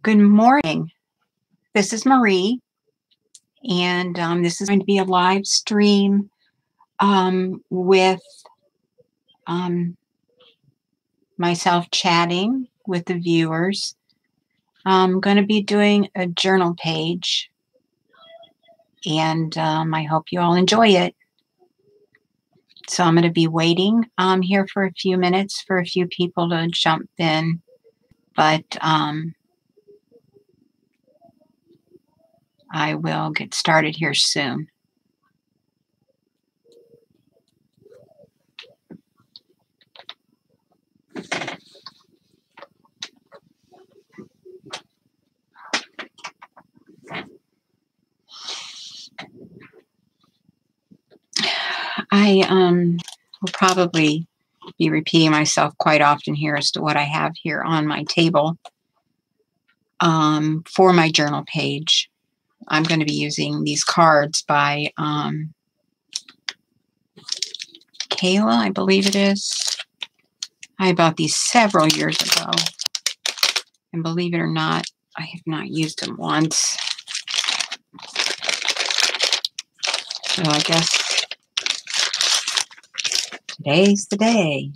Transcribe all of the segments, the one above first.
Good morning. This is Marie, and this is going to be a live stream with um, myself chatting with the viewers. I'm going to be doing a journal page, and I hope you all enjoy it. So I'm going to be waiting here for a few minutes for a few people to jump in, but I will get started here soon. I will probably be repeating myself quite often here as to what I have here on my table for my journal page. I'm going to be using these cards by Kayla, I believe it is. I bought these several years ago, and believe it or not, I have not used them once. So I guess today's the day.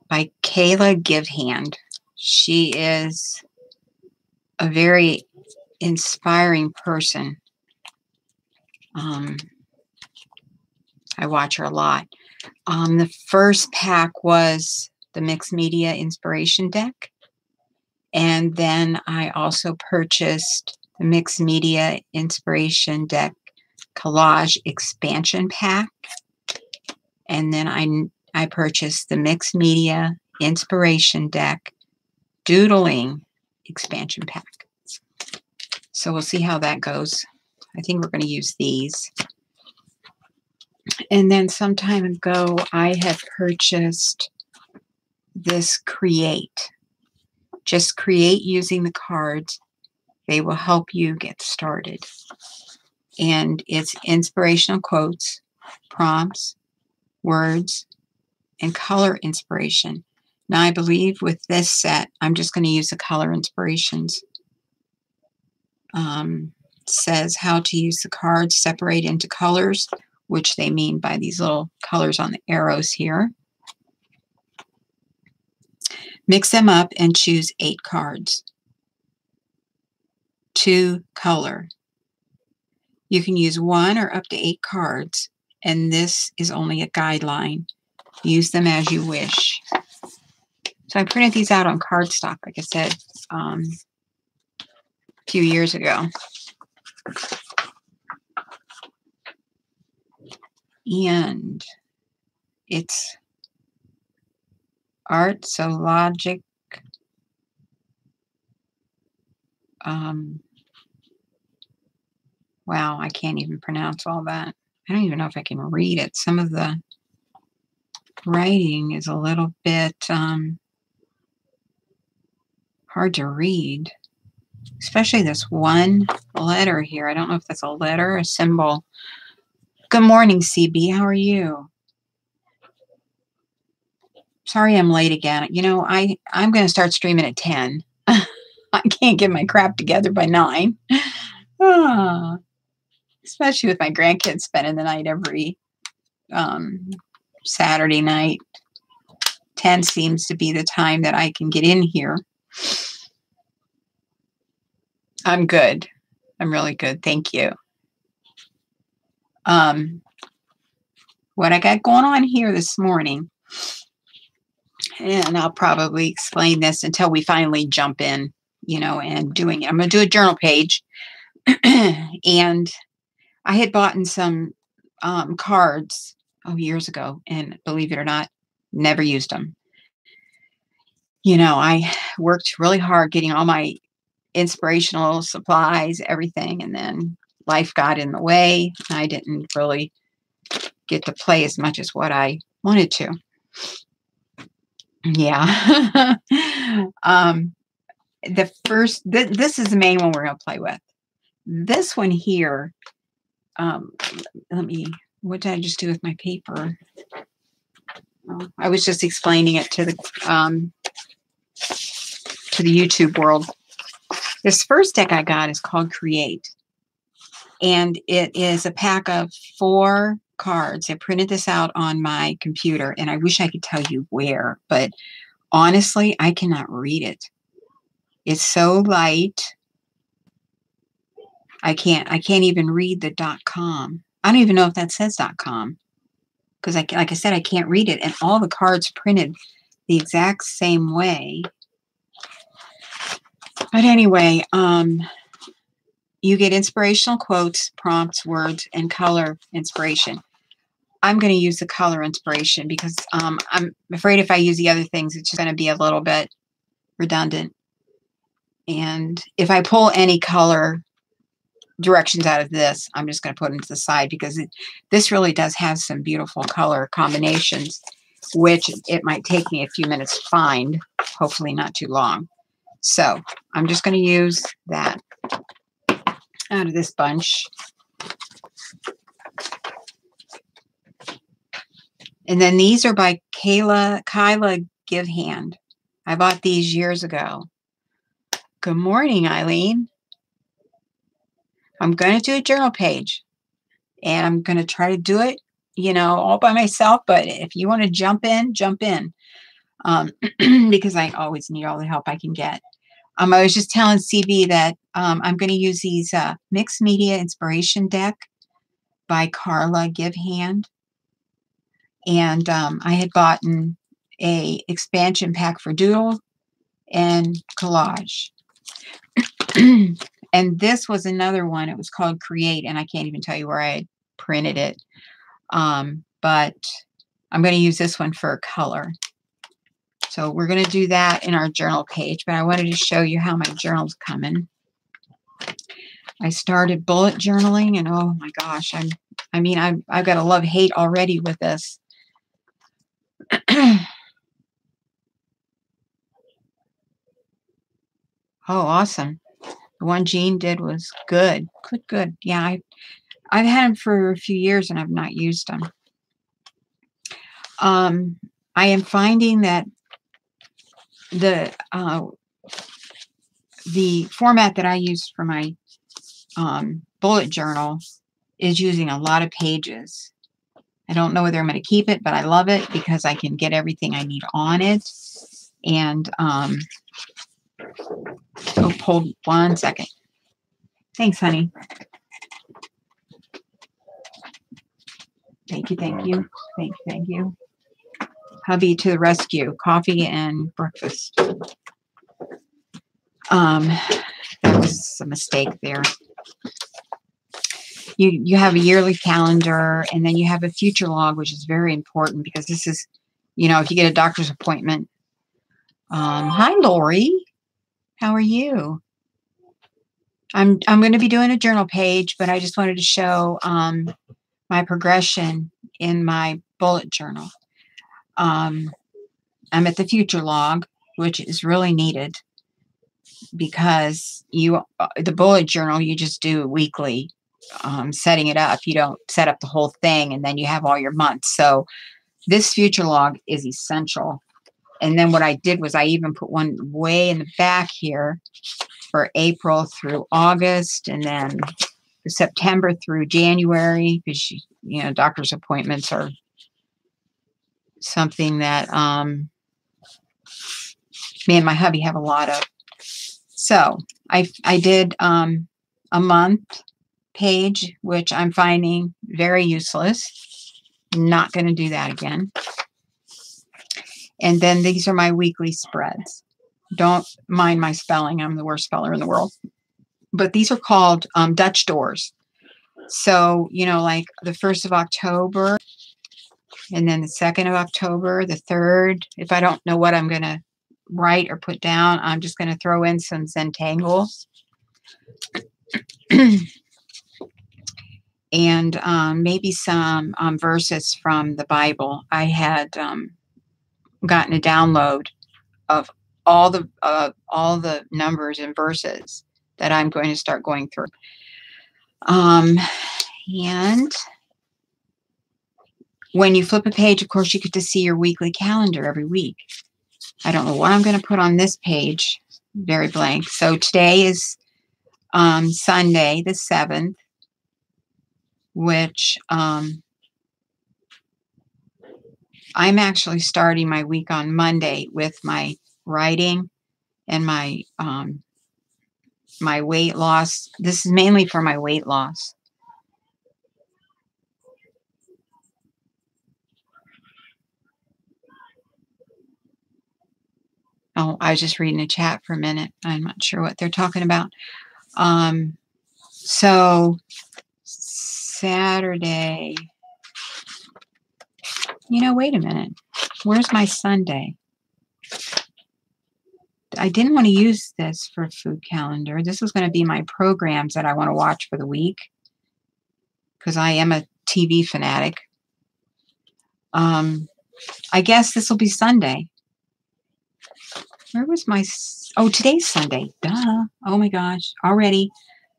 By Kayla Givehand. She is a very inspiring person. I watch her a lot. The first pack was the Mixed Media Inspiration Deck. And then I also purchased the Mixed Media Inspiration Deck Collage Expansion Pack. And then I purchased the Mixed Media Inspiration Deck Doodling Expansion Pack. So we'll see how that goes. I think we're going to use these. And then some time ago, I had purchased this Create. Just create using the cards. They will help you get started. And it's inspirational quotes, prompts, words, and color inspiration. Now, I believe with this set, I'm just going to use the color inspirations. Says how to use the cards, separate into colors, which they mean by these little colors on the arrows here. Mix them up and choose 8 cards. 2 color. You can use 1 or up to 8 cards, and this is only a guideline. Use them as you wish. So I printed these out on cardstock, like I said, a few years ago. And it's Artsologic. Wow, I can't even pronounce all that. I don't even know if I can read it. Some of the writing is a little bit hard to read, especially this one letter here. I don't know if that's a letter or a symbol. Good morning, CB. How are you? Sorry I'm late again. You know, I'm going to start streaming at 10. I can't get my crap together by 9. Especially with my grandkids spending the night every Saturday night. 10 seems to be the time that I can get in here. I'm good. I'm really good. Thank you. What I got going on here this morning, and I'll probably explain this until we finally jump in, you know, and doing it. I'm going to do a journal page. And I had bought some cards years ago, and believe it or not, never used them. You know, I worked really hard getting all my inspirational supplies, everything, and then life got in the way. I didn't really get to play as much as what I wanted to. Yeah. This is the main one we're going to play with. This one here, what did I just do with my paper? I was just explaining it to the to the YouTube world. This first deck I got is called Create. And it is a pack of 4 cards. I printed this out on my computer, and I wish I could tell you where, but honestly, I cannot read it. It's so light. I can't even read the .com. I don't even know if that says .com, because like I said, I can't read it, and all the cards printed the exact same way. But anyway, you get inspirational quotes, prompts, words, and color inspiration. I'm going to use the color inspiration because I'm afraid if I use the other things, it's just going to be a little bit redundant. And if I pull any color directions out of this, I'm just going to put them to the side because this really does have some beautiful color combinations, which it might take me a few minutes to find, hopefully not too long. So I'm just going to use that out of this bunch. And then these are by Kyla Givehand. I bought these years ago. Good morning, Eileen. I'm going to do a journal page, and I'm going to try to do it, you know, all by myself. But if you want to jump in, jump in, because I always need all the help I can get. I was just telling CB that I'm going to use these Mixed Media Inspiration Deck by Carla Givehand. And I had bought a expansion pack for Doodle and Collage. And this was another one. It was called Create, and I can't even tell you where I had printed it. But I'm going to use this one for color. So we're going to do that in our journal page, but I wanted to show you how my journal's coming. I started bullet journaling, and oh my gosh, I've got a love-hate already with this. Oh, awesome. The one Jean did was good. Good. Yeah, I've had them for a few years, and I've not used them. I am finding that the format that I use for my bullet journal is using a lot of pages. I don't know whether I'm going to keep it, but I love it because I can get everything I need on it. And hold 1 second. Thanks, honey. Thank you. Thank you. Hubby to the rescue. Coffee and breakfast. That was a mistake there. You have a yearly calendar, and then you have a future log, which is very important because this is, you know, if you get a doctor's appointment. Hi, Lori. How are you? I'm going to be doing a journal page, but I just wanted to show my progression in my bullet journal. I'm at the future log, which is really needed because the bullet journal, you just do weekly, setting it up. You don't set up the whole thing, and then you have all your months. So this future log is essential. And then what I did was I even put one way in the back here for April through August, and then September through January, because you know, doctor's appointments are something that me and my hubby have a lot of. So I did a month page, which I'm finding very useless. Not going to do that again. And then these are my weekly spreads. Don't mind my spelling. I'm the worst speller in the world. But these are called Dutch doors. So, you know, like the 1st of October, and then the 2nd of October, the 3rd. If I don't know what I'm going to write or put down, I'm just going to throw in some Zentangles. And maybe some verses from the Bible. I had gotten a download of all the numbers and verses that I'm going to start going through. And when you flip a page, of course, you get to see your weekly calendar every week. I don't know what I'm going to put on this page. very blank. So today is Sunday, the 7th, which I'm actually starting my week on Monday with my writing and my my weight loss. This is mainly for my weight loss. Oh, I was just reading the chat for a minute. I'm not sure what they're talking about. So Saturday, wait a minute. Where's my Sunday? I didn't want to use this for food calendar. This was going to be my programs that I want to watch for the week because I am a TV fanatic. I guess this will be Sunday. Where was my... Oh, today's Sunday. Duh. Oh my gosh. Already.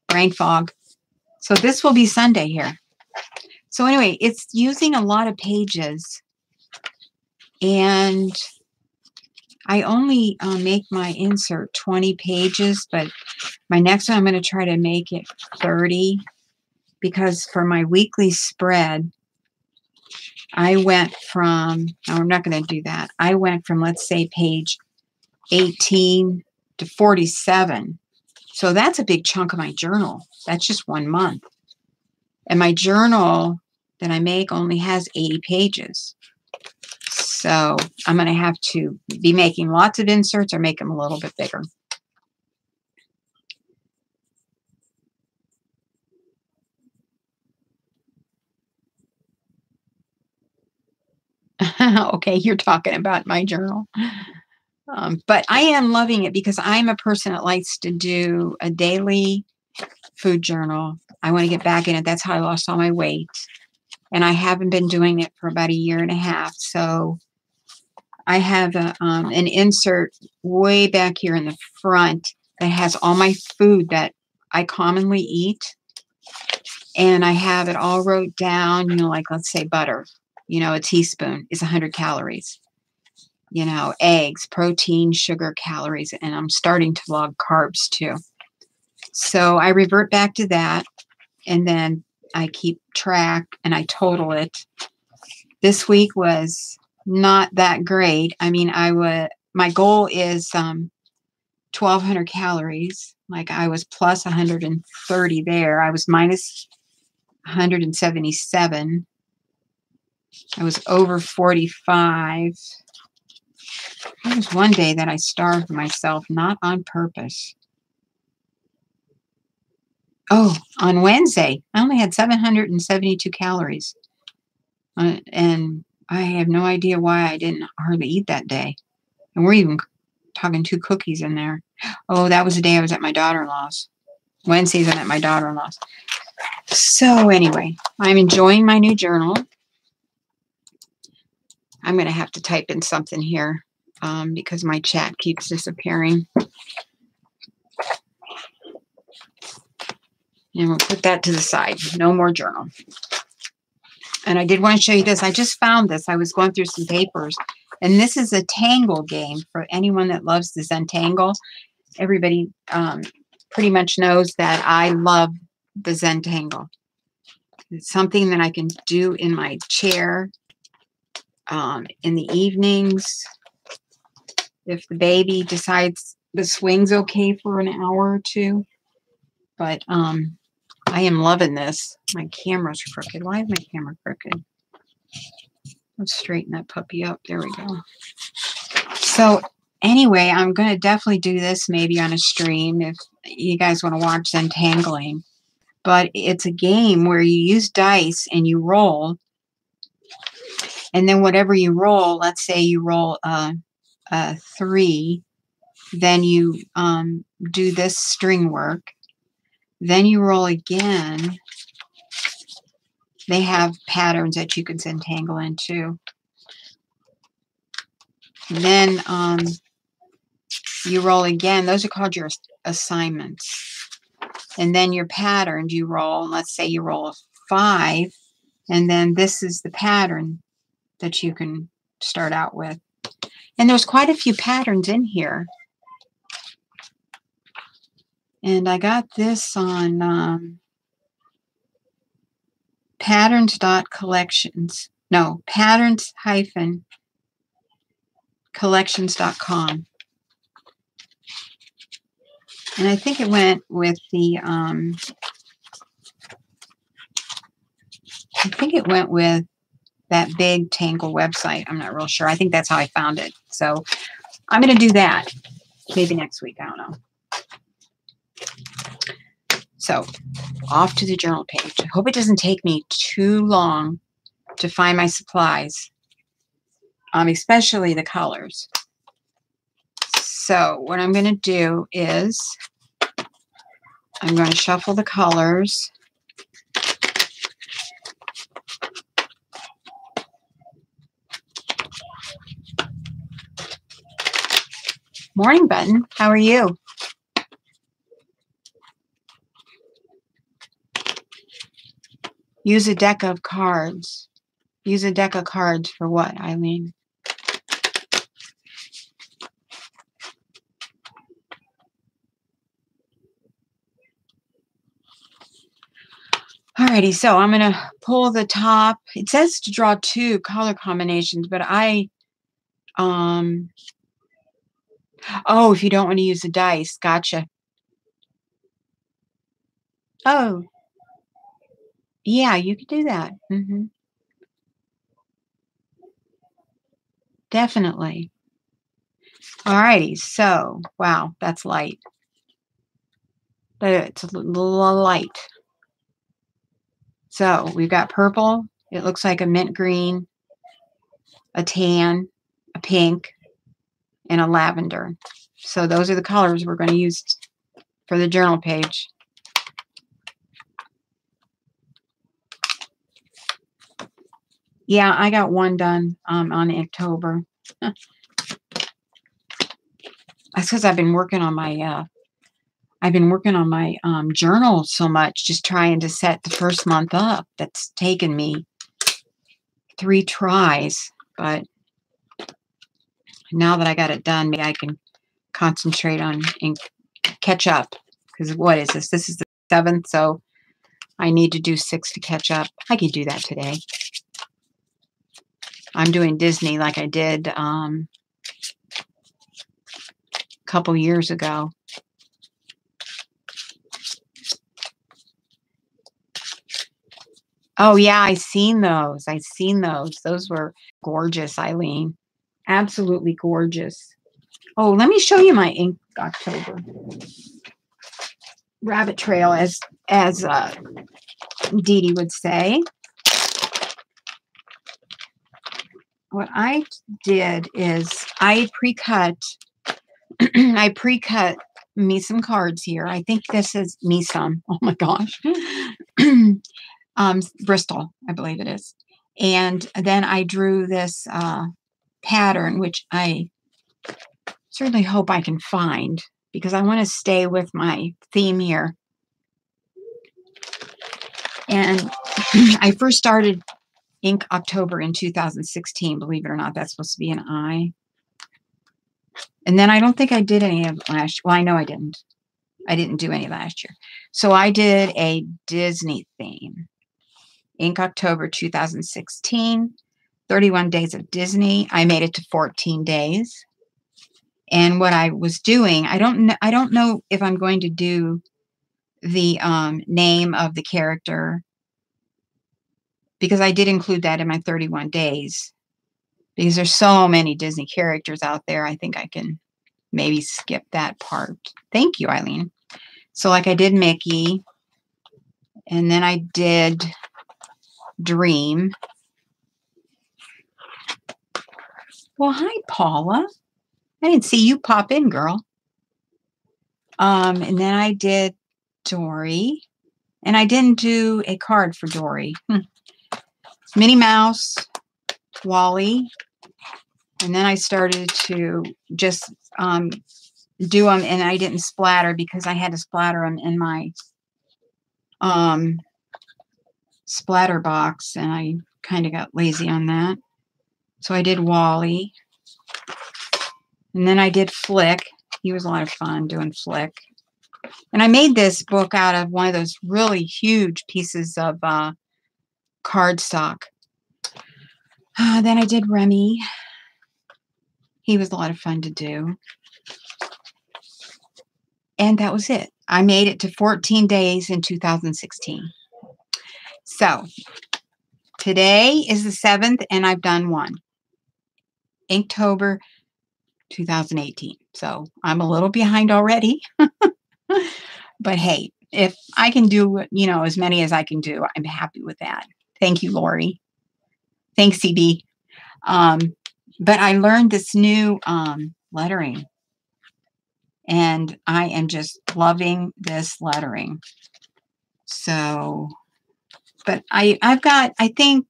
Brain fog. So this will be Sunday here. So anyway, it's using a lot of pages. And I only make my insert 20 pages, but my next one I'm going to try to make it 30 because for my weekly spread, I went from, no, I'm not going to do that. I went from, let's say, page 18 to 47. So that's a big chunk of my journal. That's just 1 month. And my journal that I make only has 80 pages. So I'm going to have to be making lots of inserts or make them a little bit bigger. Okay, you're talking about my journal. But I am loving it because I'm a person that likes to do a daily food journal. I want to get back in it. That's how I lost all my weight. And I haven't been doing it for about 1.5 years. So I have an insert way back here in the front that has all my food that I commonly eat. And I have it all wrote down, like let's say butter, a teaspoon is 100 calories. Eggs, protein, sugar, calories, and I'm starting to log carbs too. So I revert back to that, and then I keep track and I total it. This week was not that great. I mean, my goal is 1,200 calories. Like I was plus 130 there. I was minus 177. I was over 45. There was one day that I starved myself, not on purpose. Oh, on Wednesday, I only had 772 calories. And I have no idea why I didn't hardly eat that day. And we're even talking 2 cookies in there. Oh, that was the day I was at my daughter-in-law's. Wednesdays I'm at my daughter-in-law's. So anyway, I'm enjoying my new journal. I'm going to have to type in something here because my chat keeps disappearing. And we'll put that to the side. No more journal. And I did want to show you this. I just found this. I was going through some papers. And this is a Tangle game for anyone that loves the Zentangle. Everybody pretty much knows that I love the Zentangle. It's something that I can do in my chair in the evenings. If the baby decides the swing's okay for an hour or two. But I am loving this. My camera's crooked. Why is my camera crooked? Let's straighten that puppy up. There we go. So anyway, I'm going to definitely do this maybe on a stream if you guys want to watch Zentangling. But it's a game where you use dice and you roll. And then whatever you roll, let's say you roll a 3, then you do this string work. Then you roll again. They have patterns that you can Zentangle into. And then you roll again. Those are called your assignments. And then your patterns you roll. Let's say you roll a 5. And then this is the pattern that you can start out with. And there's quite a few patterns in here. And I got this on patterns.collections. No, patterns-collections.com. And I think it went with the, I think it went with that big Tangle website. I'm not real sure. I think that's how I found it. So I'm going to do that maybe next week. I don't know. So off to the journal page. I hope it doesn't take me too long to find my supplies, especially the colors. So what I'm going to do is I'm going to shuffle the colors. Morning, Button. How are you? Use a deck of cards. Use a deck of cards for what, Eileen? Alrighty, so I'm going to pull the top. It says to draw 2 color combinations, but oh, if you don't want to use the dice, gotcha. Oh, yeah, you could do that. Definitely. Alrighty, so, wow, that's light. But it's a little light. So we've got purple. It looks like a mint green, a tan, a pink, and a lavender. So those are the colors we're going to use for the journal page. Yeah, I got one done on October. That's because I've been working on my journal so much, just trying to set the first month up. That's taken me 3 tries, but now that I got it done, maybe I can concentrate on and catch up. Because what is this? This is the 7th, so I need to do 6 to catch up. I can do that today. I'm doing Disney like I did a couple years ago. Oh, yeah, I seen those. I seen those. Those were gorgeous, Eileen. Absolutely gorgeous. Oh, let me show you my ink October rabbit trail, as Dee Dee would say. What I did is I pre-cut me some cards here. I think this is me some. Oh my gosh. Bristol, I believe it is. And then I drew this pattern, which I certainly hope I can find, because I want to stay with my theme here. And I first started Ink October in 2016, believe it or not. That's supposed to be an eye. And then I don't think I did any of last year. Well, I know I didn't. I didn't do any last year. So I did a Disney theme. Ink October 2016, 31 Days of Disney. I made it to 14 days. And what I was doing, I don't know if I'm going to do the name of the character, because I did include that in my 31 days. Because there's so many Disney characters out there, I think I can maybe skip that part. Thank you, Eileen. So like I did Mickey, and then I did Dream. Well, hi, Paula. I didn't see you pop in, girl. And then I did Dory, and I didn't do a card for Dory. Minnie Mouse, Wally, and then I started to just do them, and I didn't splatter because I had to splatter them in my splatter box, and I kind of got lazy on that. So I did Wally, and then I did Flick. He was a lot of fun doing Flick. And I made this book out of one of those really huge pieces of cardstock. Then I did Remy. He was a lot of fun to do. And that was it. I made it to 14 days in 2016. So today is the 7th, and I've done one. Inktober 2018. So I'm a little behind already. But hey, if I can do, as many as I can do, I'm happy with that. Thank you, Lori. Thanks, CB. But I learned this new lettering, and I am just loving this lettering. So, but I think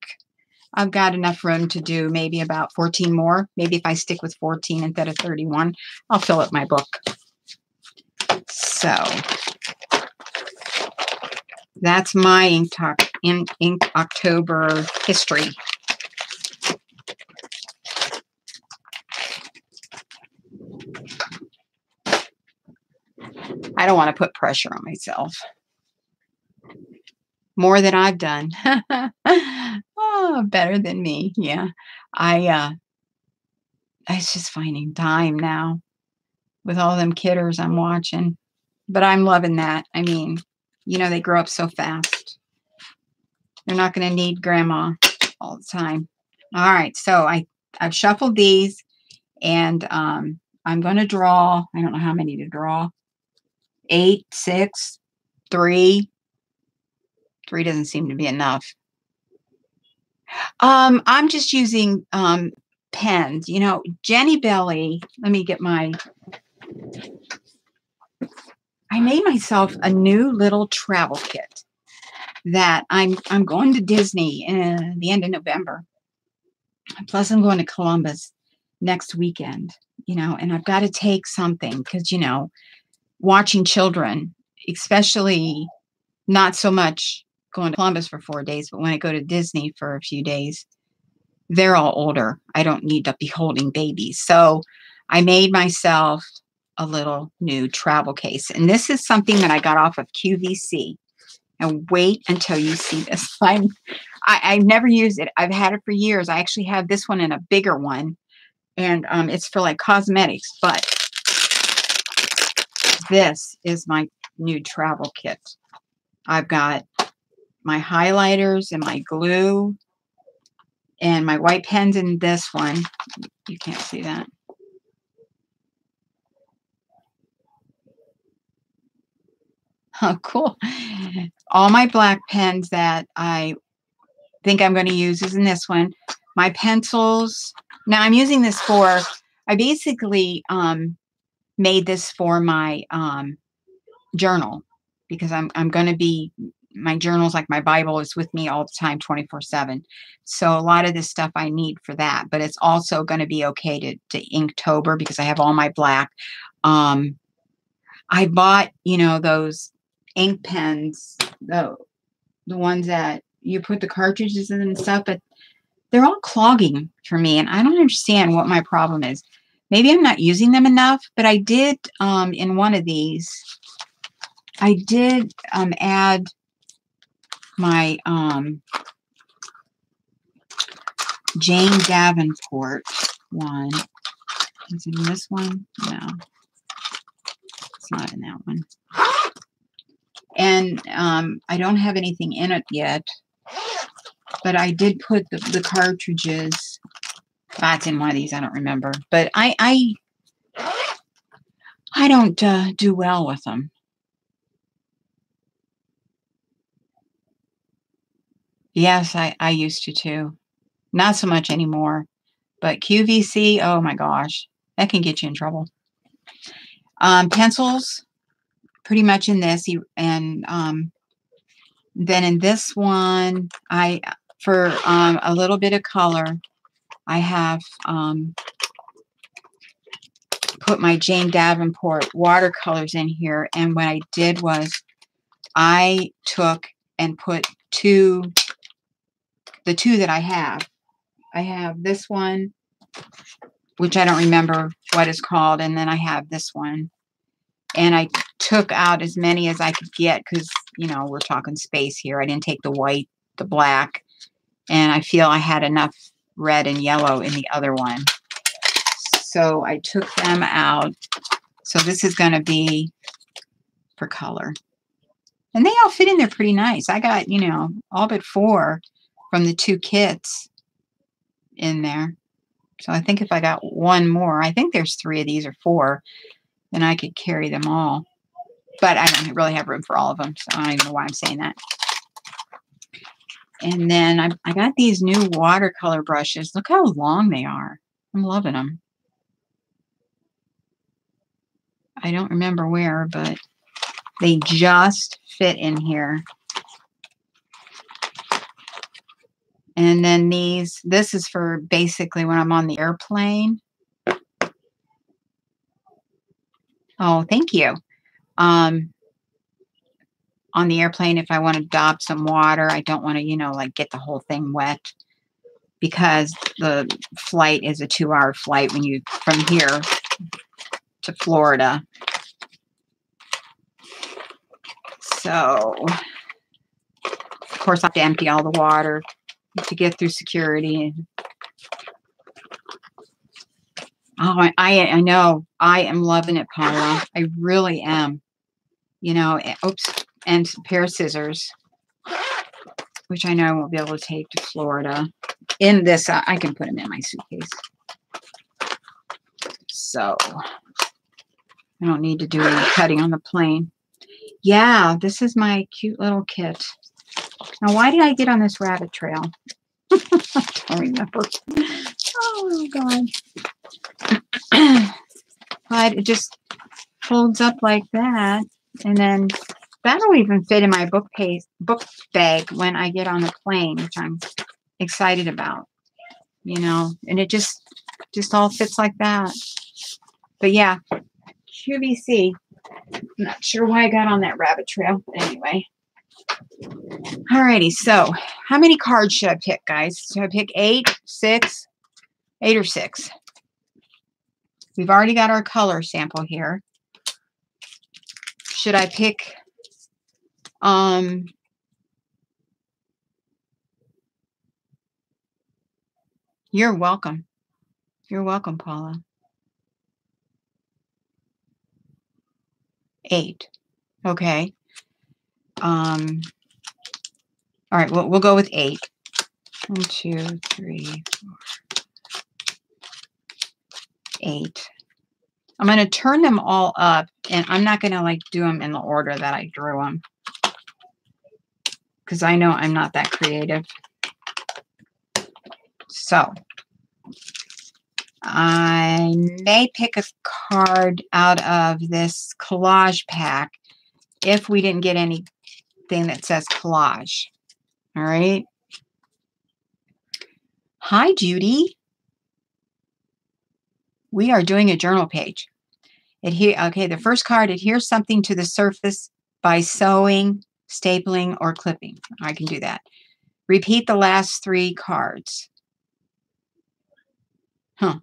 I've got enough room to do maybe about 14 more. Maybe if I stick with 14 instead of 31, I'll fill up my book. So that's my Inktober history. I don't want to put pressure on myself. More than I've done. Oh, better than me. Yeah. It's just finding time now with all them kidders I'm watching. But I'm loving that. I mean, they grow up so fast. They're not going to need grandma all the time. All right. So I've shuffled these, and I'm going to draw. I don't know how many to draw. 8, 6, 3. 3 doesn't seem to be enough. I'm just using pens. Jenny Belly. Let me get I made myself a new little travel kit that I'm going to Disney in the end of November. Plus, I'm going to Columbus next weekend. And I've got to take something because watching children, especially not so much going to Columbus for 4 days, but when I go to Disney for a few days, they're all older. I don't need to be holding babies. So I made myself a little new travel case. And this is something that I got off of QVC. And wait until you see this. I've never used it. I've had it for years. I actually have this one in a bigger one. And it's for like cosmetics. But this is my new travel kit. I've got my highlighters and my glue and my white pens in this one. You can't see that. Oh, cool. All my black pens that I think I'm going to use is in this one. My pencils. Now I'm using this I basically made this for my journal because I'm going to be, my journals, like my Bible, is with me all the time, 24/7. So a lot of this stuff I need for that, but it's also going to be okay to Inktober because I have all my black. I bought, those ink pens, the ones that you put the cartridges in and stuff, but they're all clogging for me, and I don't understand what my problem is. Maybe I'm not using them enough, but I did, in one of these, I did add my Jane Davenport one. Is it in this one? No. It's not in that one. And I don't have anything in it yet, but I did put the cartridges. That's in one of these. I don't remember, but I don't do well with them. Yes, I used to too. Not so much anymore. But QVC, oh my gosh, that can get you in trouble. Pencils, pretty much in this, and then in this one, for a little bit of color, I have put my Jane Davenport watercolors in here, and what I did was I took and put the two that I have. I have this one, which I don't remember what it's called, and then I have this one. And I took out as many as I could get because, you know, we're talking space here. I didn't take the white, the black, and I feel I had enough red and yellow in the other one. So I took them out. So this is going to be for color. And they all fit in there pretty nice. I got, you know, all but 4 from the 2 kits in there. So I think if I got one more, I think there's 3 of these or 4, then I could carry them all. But I don't really have room for all of them, so I don't even know why I'm saying that. And then I got these new watercolor brushes. Look how long they are. I'm loving them. I don't remember where, but they just fit in here. And then this is for basically when I'm on the airplane. Oh, thank you. On the airplane, if I want to dab some water, I don't want to, you know, like get the whole thing wet because the flight is a 2-hour flight when you from here to Florida. So, of course, I have to empty all the water to get through security. Oh, I know. I am loving it, Paula. I really am. You know, oops, and a pair of scissors, which I know I won't be able to take to Florida. In this, I can put them in my suitcase. So, I don't need to do any cutting on the plane. Yeah, this is my cute little kit. Now, why did I get on this rabbit trail? I don't remember. Oh, God. But it just folds up like that. And then that'll even fit in my book bag when I get on the plane, which I'm excited about. You know, and it just all fits like that. But yeah, QVC. I'm not sure why I got on that rabbit trail. But anyway. Alrighty, so how many cards should I pick, guys? Should I pick 8, 6, 8 or 6? We've already got our color sample here. Should I pick you're welcome. You're welcome, Paula. 8. Okay. All right, we'll go with 8. 1, 2, 3, 4, 8. I'm going to turn them all up, and I'm not going to like do them in the order that I drew them, because I know I'm not that creative. So I may pick a card out of this collage pack if we didn't get anything that says collage. All right. Hi, Judy. We are doing a journal page. Okay, the first card, adhere something to the surface by sewing, stapling, or clipping. I can do that. Repeat the last 3 cards. Huh.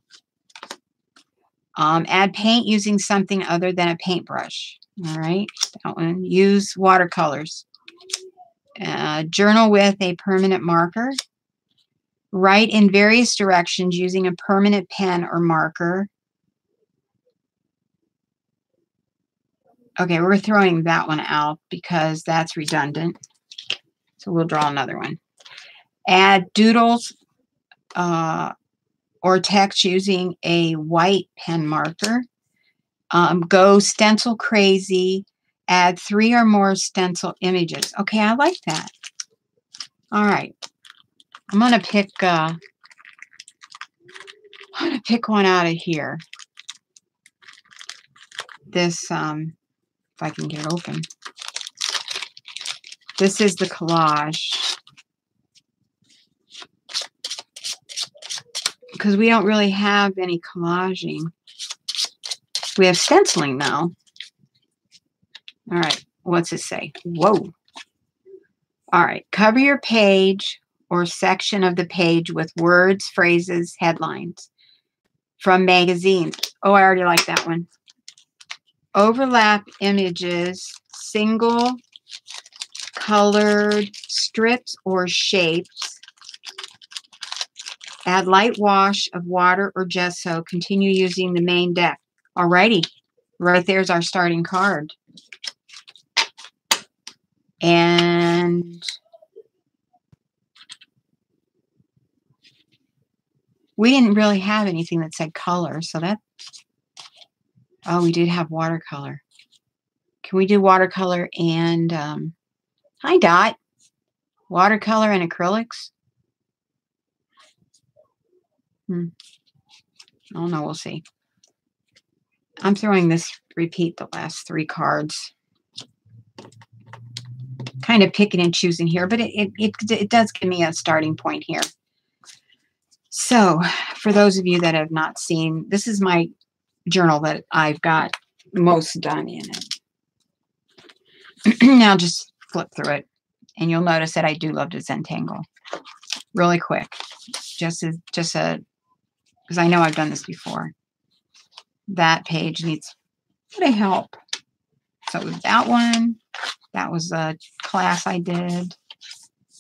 Add paint using something other than a paintbrush. All right, that one. Use watercolors. Journal with a permanent marker. Write in various directions using a permanent pen or marker. Okay, we're throwing that one out because that's redundant. So we'll draw another one. Add doodles or text using a white pen marker. Go stencil crazy. Add 3 or more stencil images. Okay, I like that. All right. I'm going to pick one out of here. This, if I can get it open. This is the collage. Because we don't really have any collaging. We have stenciling, though. All right. What's it say? Whoa. All right. Cover your page or section of the page with words, phrases, headlines from magazines. Oh, I already like that one. overlap images, single colored strips or shapes. Add light wash of water or gesso. Continue using the main deck. Alrighty, right there's our starting card. And we didn't really have anything that said color, so that, oh, we did have watercolor. Can we do watercolor and, hi Dot, watercolor and acrylics? Oh no, we'll see. I'm throwing this, repeat the last 3 cards. Kind of picking and choosing here, but it does give me a starting point here. So for those of you that have not seen, this is my journal that I've got most done in it. Now just flip through it and you'll notice that I do love to Zentangle really quick. Just because I know I've done this before. That page needs a bit of help. So that one, that was a class I did.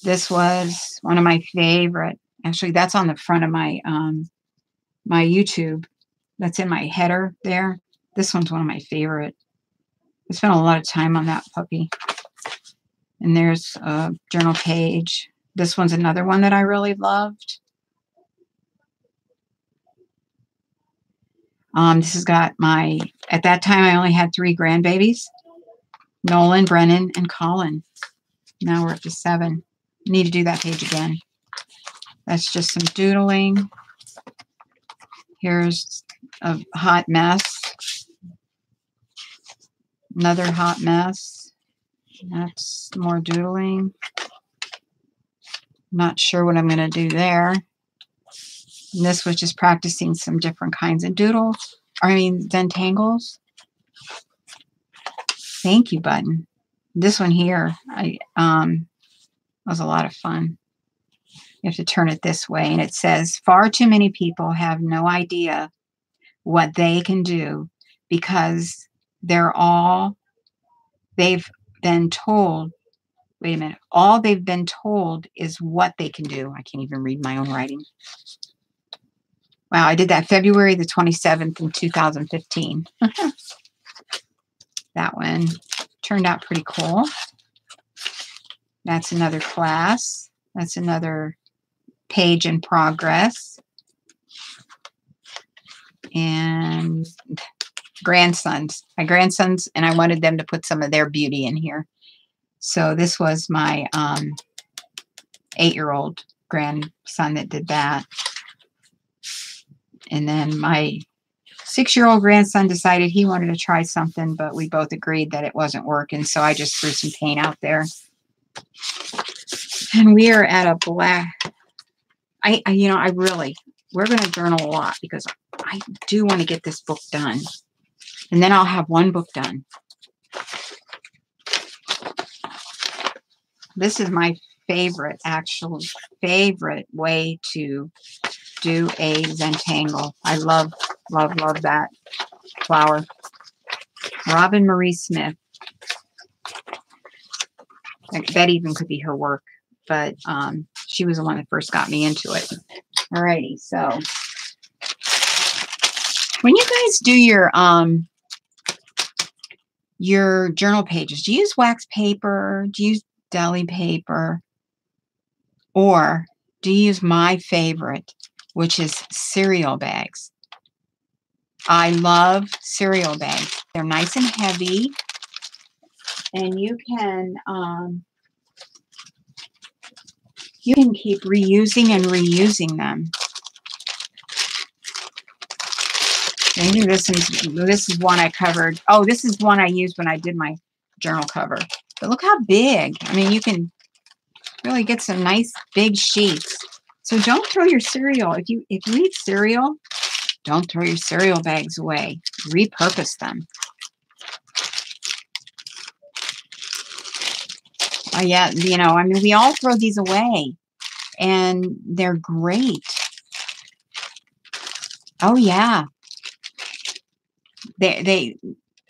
This was one of my favorite. Actually, that's on the front of my my YouTube. That's in my header there. This one's one of my favorite. I spent a lot of time on that puppy. And there's a journal page. This one's another one that I really loved. This has got my, at that time I only had 3 grandbabies. Nolan, Brennan, and Colin. Now we're up to 7. I need to do that page again. That's just some doodling. Here's a hot mess. Another hot mess. That's more doodling. Not sure what I'm going to do there. And this was just practicing some different kinds of doodles. I mean, Zentangles. Thank you, button. This one here, was a lot of fun. You have to turn it this way, and it says, far too many people have no idea what they can do because they've been told, wait a minute, all they've been told is what they can do. I can't even read my own writing. Wow, I did that February the 27th in 2015. That one turned out pretty cool. That's another class. That's another page in progress. And grandsons. My grandsons, and I wanted them to put some of their beauty in here. So this was my 8-year-old grandson that did that. And then my 6-year-old grandson decided he wanted to try something, but we both agreed that it wasn't working. So I just threw some paint out there. And we are at a black, we're going to journal a lot because I do want to get this book done. And then I'll have 1 book done. This is my favorite way to do a Zentangle. I love, love, love that flower. Robin Marie Smith. That even could be her work, but she was the one that first got me into it. Alrighty, so when you guys do your journal pages, do you use wax paper? Do you use deli paper? Or do you use my favorite, which is cereal bags? I love cereal bags. They're nice and heavy, and you can keep reusing and reusing them. Maybe this is one I covered. Oh, this is one I used when I did my journal cover. But look how big. I mean, you can really get some nice big sheets. So don't throw your cereal. If you eat cereal, don't throw your cereal bags away. Repurpose them. Oh yeah, I mean, we all throw these away, and they're great. Oh yeah.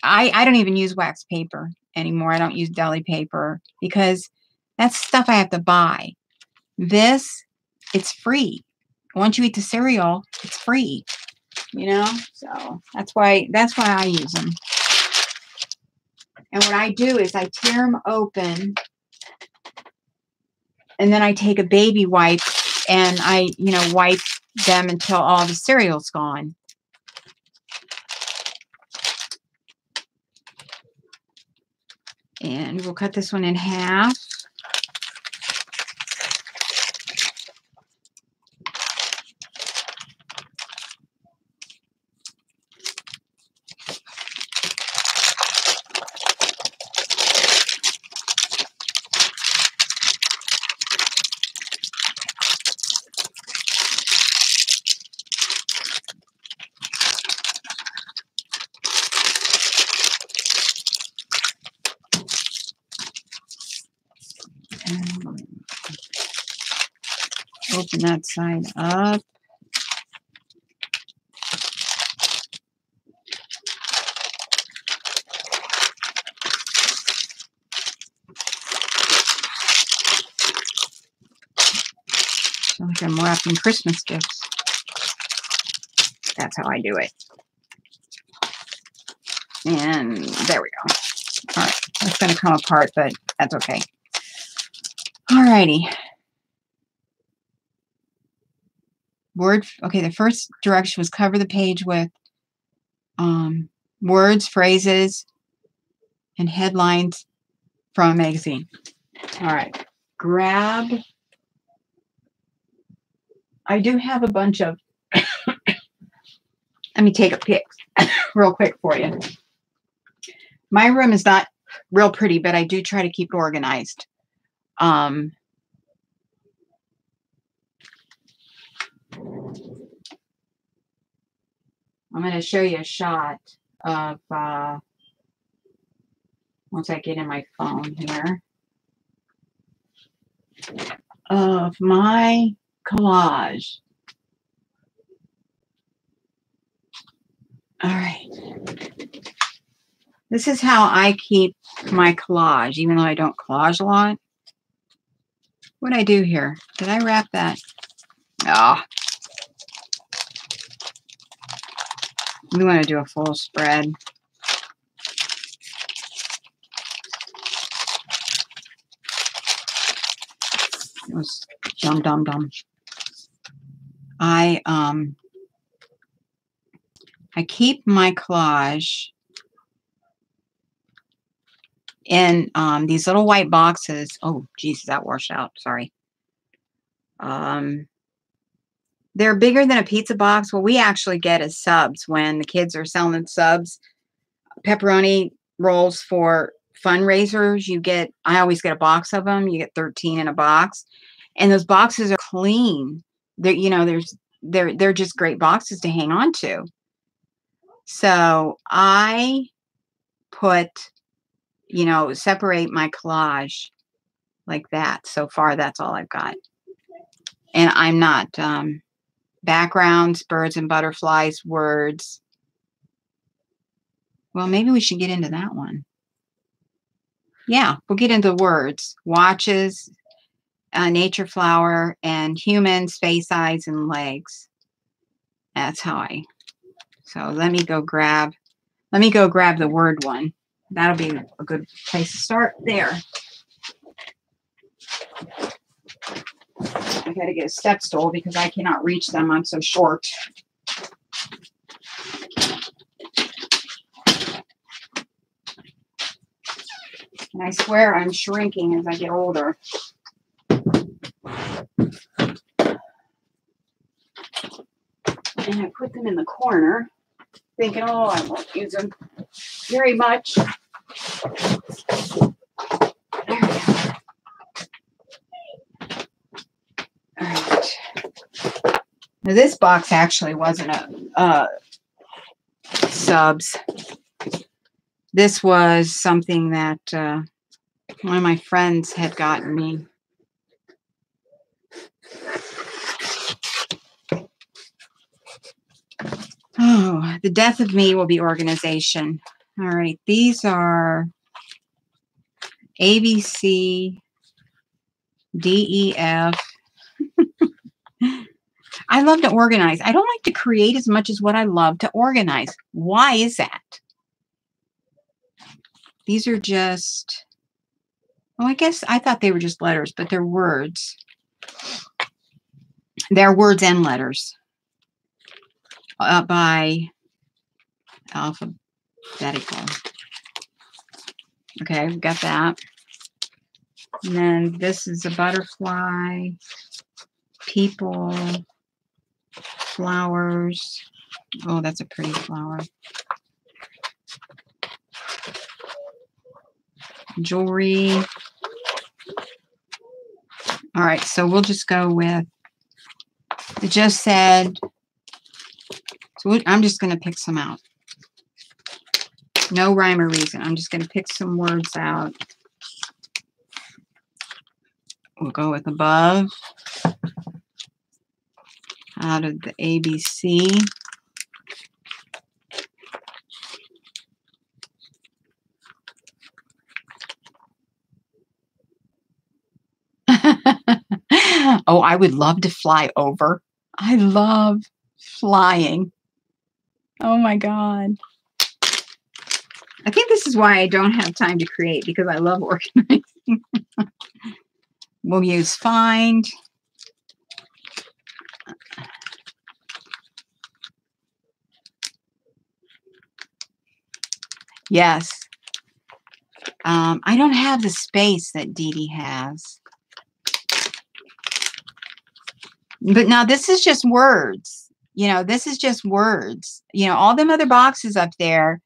I don't even use wax paper anymore. I don't use deli paper because that's stuff I have to buy. This, it's free. Once you eat the cereal, it's free. You know, so that's why I use them. And what I do is I tear them open, and then I take a baby wipe and I, wipe them until all the cereal's gone. And we'll cut this one in half. Open that side up. Like I'm wrapping Christmas gifts. That's how I do it. And there we go. All right, it's going to come apart, but that's okay. All righty. Okay, the first direction was cover the page with words, phrases, and headlines from a magazine. All right, grab. I do have a bunch of. Let me take a pic real quick for you. My room is not real pretty, but I do try to keep it organized. I'm going to show you a shot of, once I get in my phone here, of my collage. All right. This is how I keep my collage, even though I don't collage a lot. What did I do here? Did I wrap that? Oh. We want to do a full spread. It was dumb. I keep my collage in these little white boxes. Oh, geez, that washed out. Sorry. They're bigger than a pizza box. What we actually get is subs when the kids are selling subs. Pepperoni rolls for fundraisers. I always get a box of them. You get 13 in a box. And those boxes are clean. They're just great boxes to hang on to. So I put, separate my collage like that. So far, that's all I've got. And I'm not backgrounds, birds and butterflies, words. Well, maybe we should get into that one. Yeah, we'll get into words. Watches, nature flower, and humans, face, eyes, and legs. That's how so let me go grab the word one. That'll be a good place to start there. I got to get a step stool because I cannot reach them. I'm so short. And I swear I'm shrinking as I get older. And I put them in the corner, thinking, oh, I won't use them very much. There we go. All right. Now, this box actually wasn't a subs. This was something that one of my friends had gotten me. Oh, the death of me will be organization. All right, these are A, B, C, D, E, F. I love to organize. I don't like to create as much as what I love to organize. Why is that? These are just, oh, I guess I thought they were just letters, but they're words. They're words and letters by alphabetical. Okay, we've got that. And then this is a butterfly, people, flowers. Oh, that's a pretty flower. Jewelry. All right, so we'll just go with, it just said, so I'm just going to pick some out. No rhyme or reason. I'm just going to pick some words out. We'll go with above. Out of the ABC. Oh, I would love to fly over. I love flying. Oh my God. I think this is why I don't have time to create, because I love organizing. We'll use find. Yes. I don't have the space that Dee Dee has. But now this is just words. You know, this is just words. You know, all them other boxes up there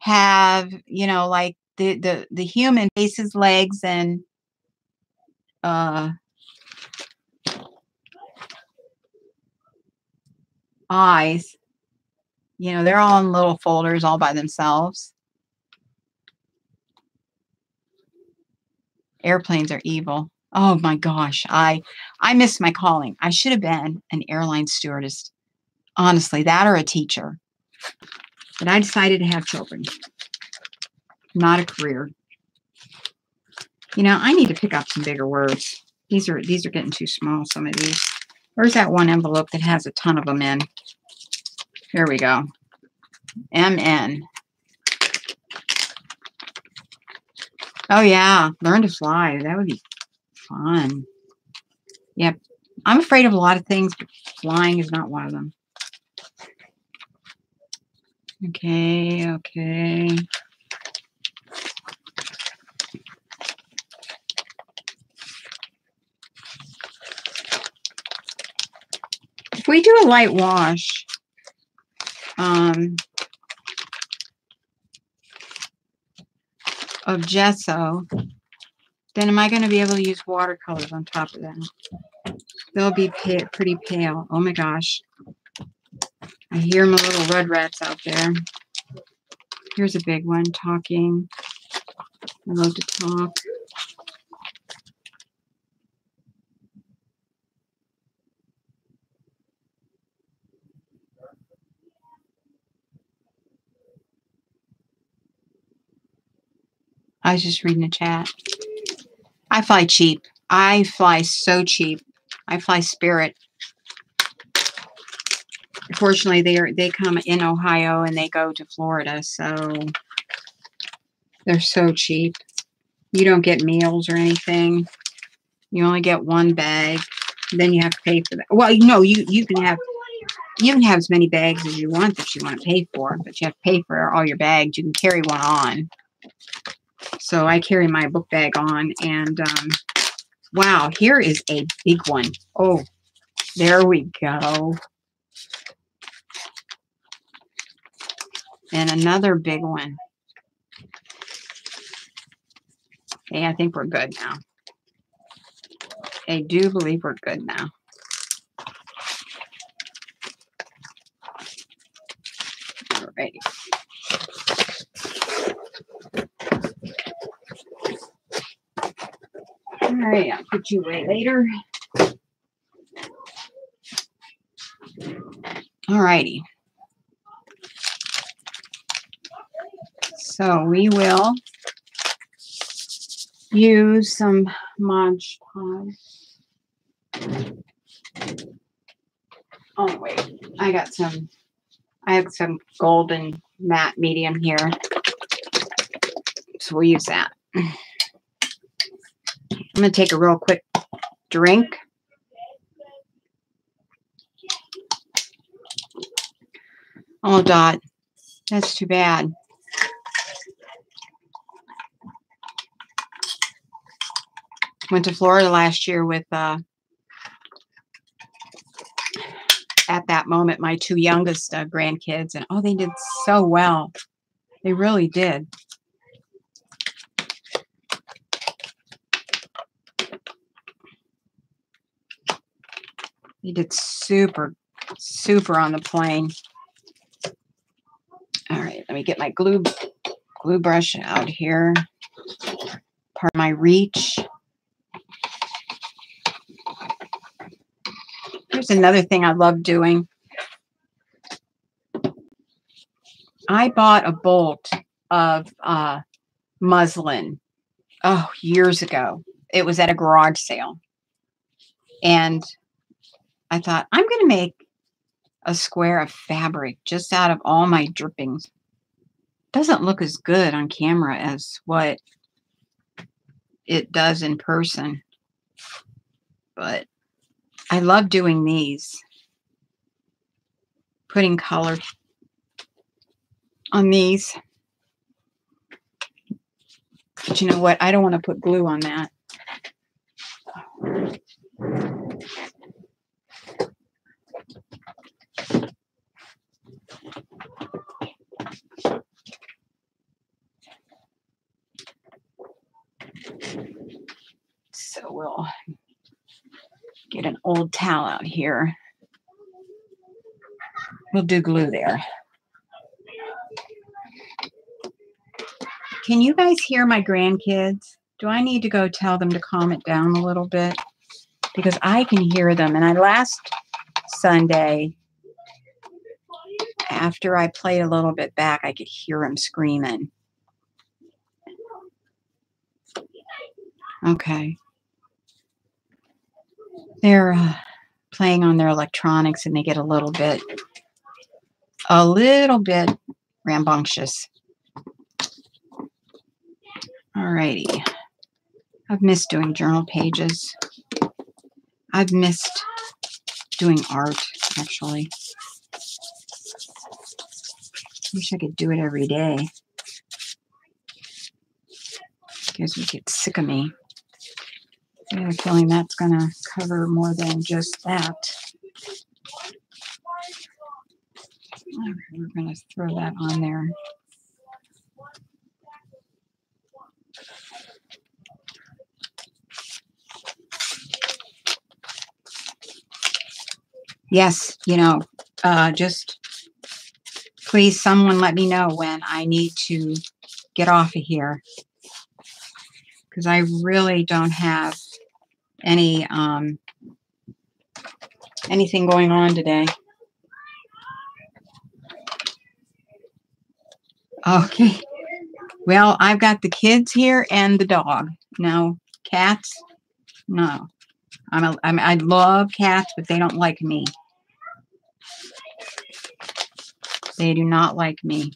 have, you know, like the human faces, legs, and eyes. You know, they're all in little folders all by themselves. Airplanes are evil. Oh my gosh, I miss my calling. I should have been an airline stewardess. Honestly, that or a teacher. But I decided to have children. Not a career. You know, I need to pick up some bigger words. These are getting too small, some of these. Where's that one envelope that has a ton of them in? Here we go. MN. Oh yeah, learn to fly. That would be fun. Yep. I'm afraid of a lot of things, but flying is not one of them. Okay, okay. If we do a light wash, of gesso, then am I going to be able to use watercolors on top of that? They'll be pretty pale. Oh my gosh. I hear my little rugrats out there. Here's a big one, talking. I love to talk. I was just reading the chat. I fly cheap. I fly so cheap. I fly Spirit. Fortunately, they come in Ohio and they go to Florida, so they're so cheap. You don't get meals or anything. You only get one bag. Then you have to pay for that. Well, no, you can have as many bags as you want that you want to pay for, but you have to pay for all your bags. You can carry one on. So I carry my book bag on, and wow, here is a big one. Oh, there we go. And another big one. Okay, I think we're good now. I do believe we're good now. Alrighty. All right, I'll put you away later. All righty. So we will use some Mod Podge. Oh wait, I have some golden matte medium here. So we'll use that. I'm going to take a real quick drink. Oh, Dot, that's too bad. Went to Florida last year with, at that moment, my two youngest grandkids. And, oh, they did so well. They really did. They did super, super on the plane. All right, let me get my glue brush out here. Part of my reach. Here's another thing I love doing. I bought a bolt of muslin, years ago. It was at a garage sale. And I thought, I'm going to make a square of fabric just out of all my drippings. Doesn't look as good on camera as what it does in person. But I love doing these. Putting color on these. But you know what? I don't want to put glue on that. So we'll get an old towel out here. We'll do glue there. Can you guys hear my grandkids? Do I need to go tell them to calm it down a little bit? Because I can hear them. And last Sunday, after I played a little bit back, I could hear them screaming. Okay. They're playing on their electronics and they get a little bit rambunctious. Alrighty. I've missed doing journal pages. I've missed doing art, actually. Wish I could do it every day. You guys would get sick of me. I have a feeling that's going to cover more than just that. All right, we're going to throw that on there. Yes, just please someone let me know when I need to get off of here. Because I really don't have any anything going on today. Okay. Well, I've got the kids here and the dog. No cats? No. I love cats, but they don't like me. They do not like me.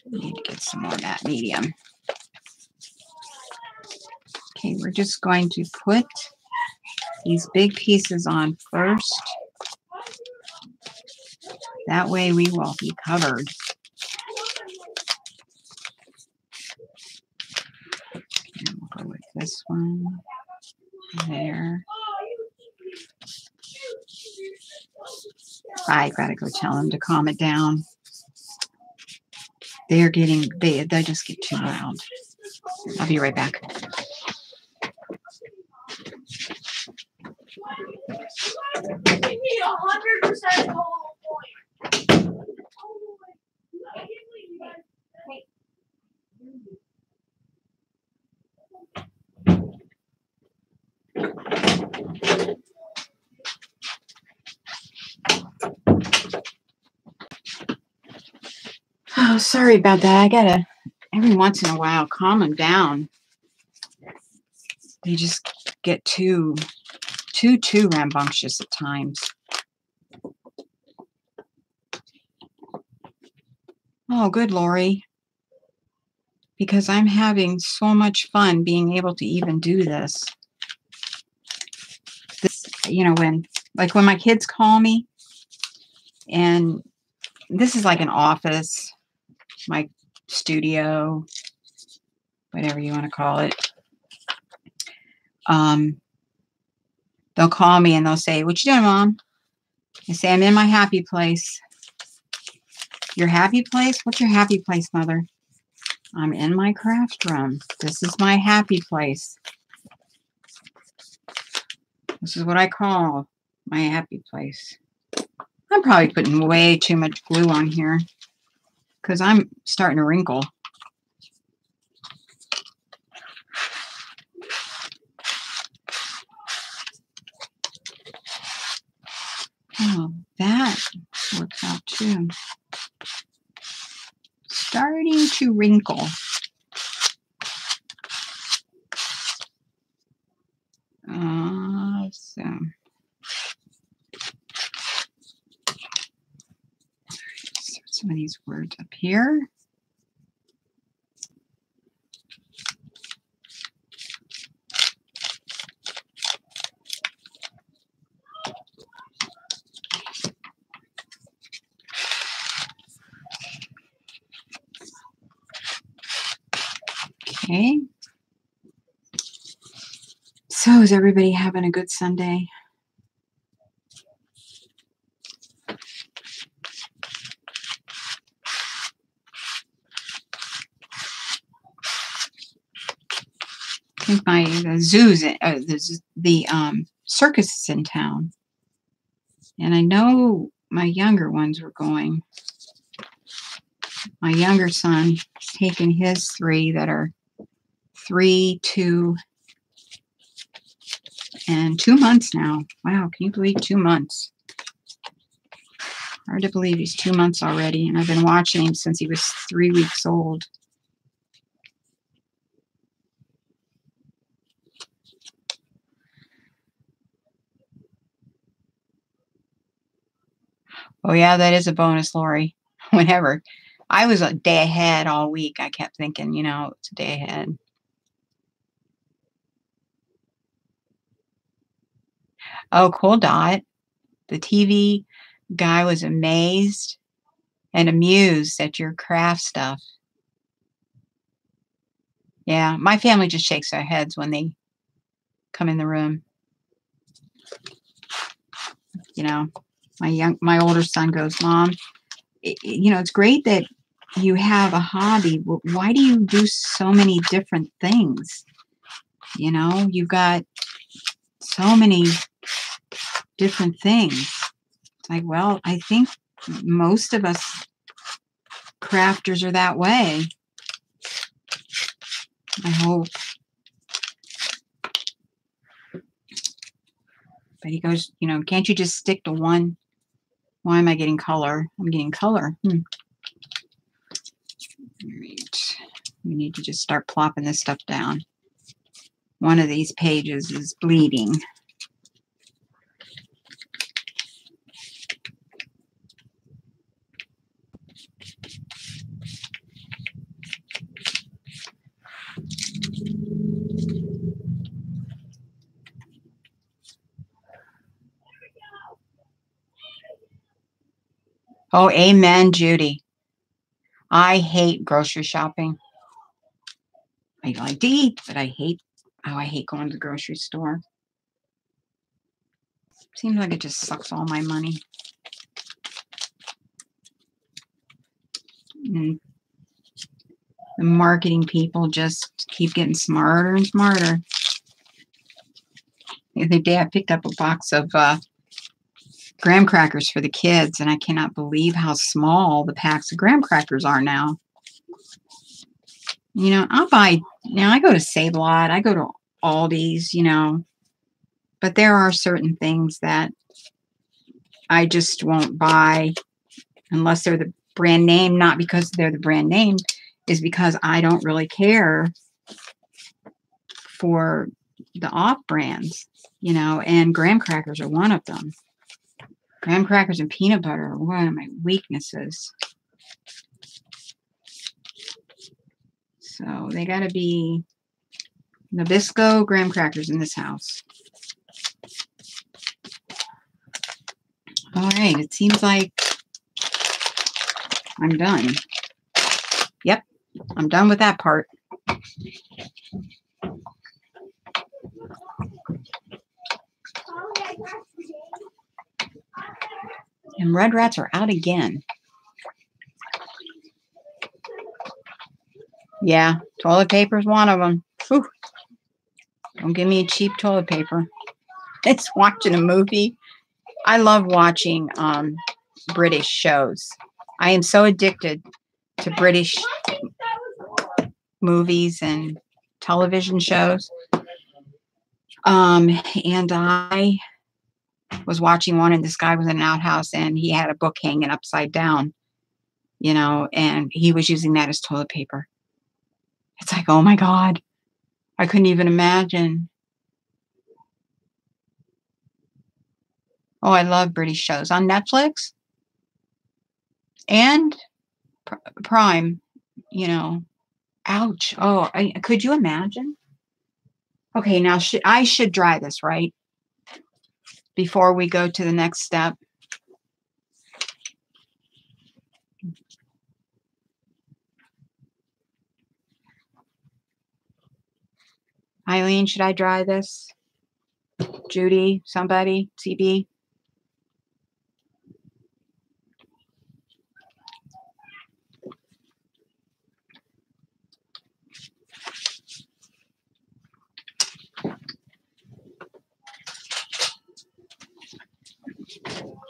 Need to get some more matte medium. Okay, we're just going to put these big pieces on first. That way we will be covered. And we'll go with this one there. I gotta go tell them to calm it down. They just get too loud. I'll be right back. Give me 100% total point. Oh, sorry about that. I gotta, every once in a while, calm them down. They just get too rambunctious at times. Oh, good, Lori. Because I'm having so much fun being able to even do this. This, you know, when my kids call me, and this is like an office, my studio, whatever you want to call it. They'll call me and they'll say, "What you doing, Mom?" I say, "I'm in my happy place." Your happy place? What's your happy place, Mother? I'm in my craft room. This is my happy place. This is what I call my happy place. I'm probably putting way too much glue on here because I'm starting to wrinkle. Oh, that works out too. Starting to wrinkle. So some of these words up here. Okay. So is everybody having a good Sunday? I think the zoo's the circus is in town, and I know my younger ones were going. My younger son is taking his 3 that are 3, 2, and 2 months now. Wow, can you believe 2 months? Hard to believe he's 2 months already, and I've been watching him since he was 3 weeks old. Oh yeah, that is a bonus, Lori. Whenever. I was a day ahead all week. I kept thinking, you know, it's a day ahead. Oh, cool, Dot. The TV guy was amazed and amused at your craft stuff. Yeah, my family just shakes their heads when they come in the room. You know, my older son goes, "Mom, you know, it's great that you have a hobby. Why do you do so many different things? You know, you've got so many different things." It's like, well, I think most of us crafters are that way. I hope. But he goes, you know, can't you just stick to one? Why am I getting color? I'm getting color. All right. We need to just start plopping this stuff down. One of these pages is bleeding. Oh, amen, Judy. I hate grocery shopping. I like to eat, but I hate going to the grocery store. Seems like it just sucks all my money. And the marketing people just keep getting smarter and smarter. The other day I picked up a box of graham crackers for the kids, and I cannot believe how small the packs of graham crackers are now. You know, I go to Save a Lot, I go to Aldi's, you know, but there are certain things that I just won't buy unless they're brand name, not because they're the brand name, is because I don't really care for the off brands, you know, and graham crackers are one of them. Graham crackers and peanut butter are one of my weaknesses. So they got to be Nabisco graham crackers in this house. All right, it seems like I'm done. Yep, I'm done with that part. And red rats are out again. Yeah, toilet paper is one of them. Whew. Don't give me cheap toilet paper. It's watching a movie. I love watching British shows. I am so addicted to British movies and television shows. And I was watching one, and this guy was in an outhouse, and he had a book hanging upside down, you know, and he was using that as toilet paper. It's like, oh my God, I couldn't even imagine. Oh, I love British shows on Netflix and Prime, you know. Ouch. Oh, could you imagine? Okay, now I should dry this, right? Before we go to the next step. Eileen, should I dry this? Judy, somebody, CB?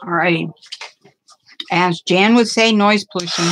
All right. As Jan would say, noise pollution.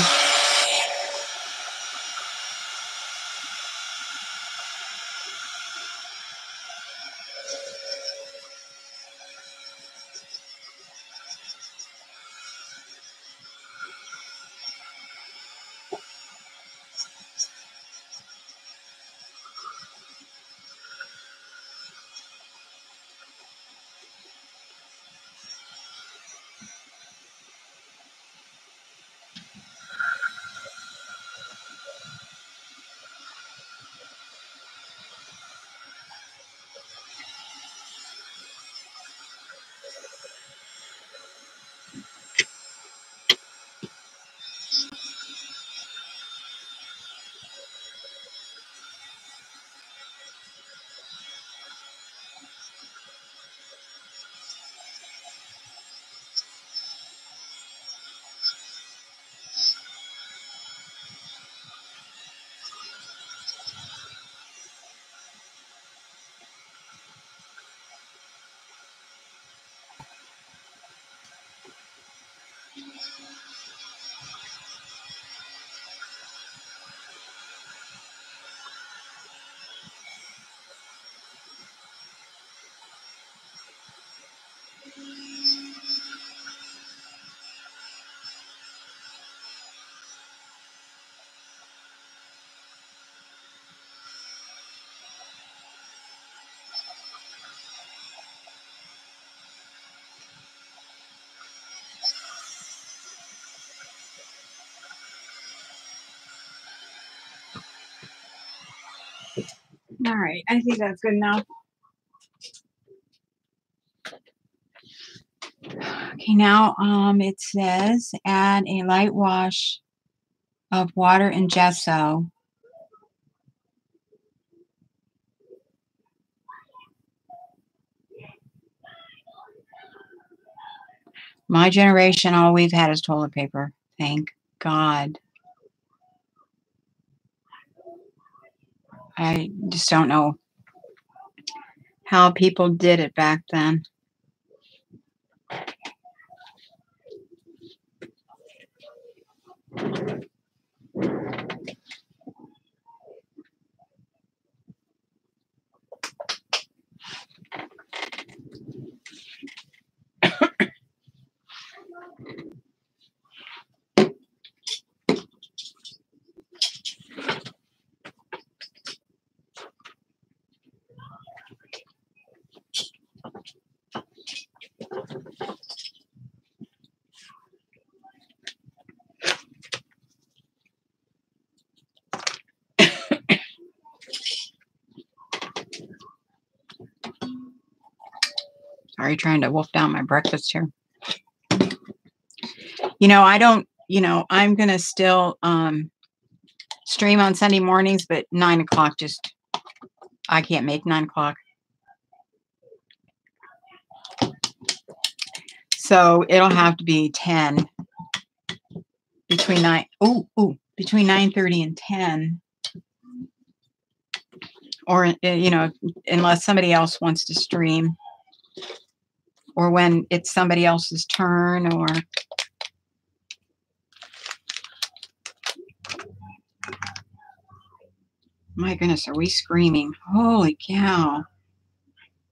All right, I think that's good enough. Okay, now it says add a light wash of water and gesso. My generation, all we've had is toilet paper. Thank God. I just don't know how people did it back then. Sorry, trying to wolf down my breakfast here. You know, I don't, you know, I'm going to still stream on Sunday mornings, but 9 o'clock just, I can't make 9 o'clock. So it'll have to be 10 between 9, between 9:30 and 10. Or, you know, unless somebody else wants to stream, or when it's somebody else's turn, or my goodness, are we screaming? Holy cow.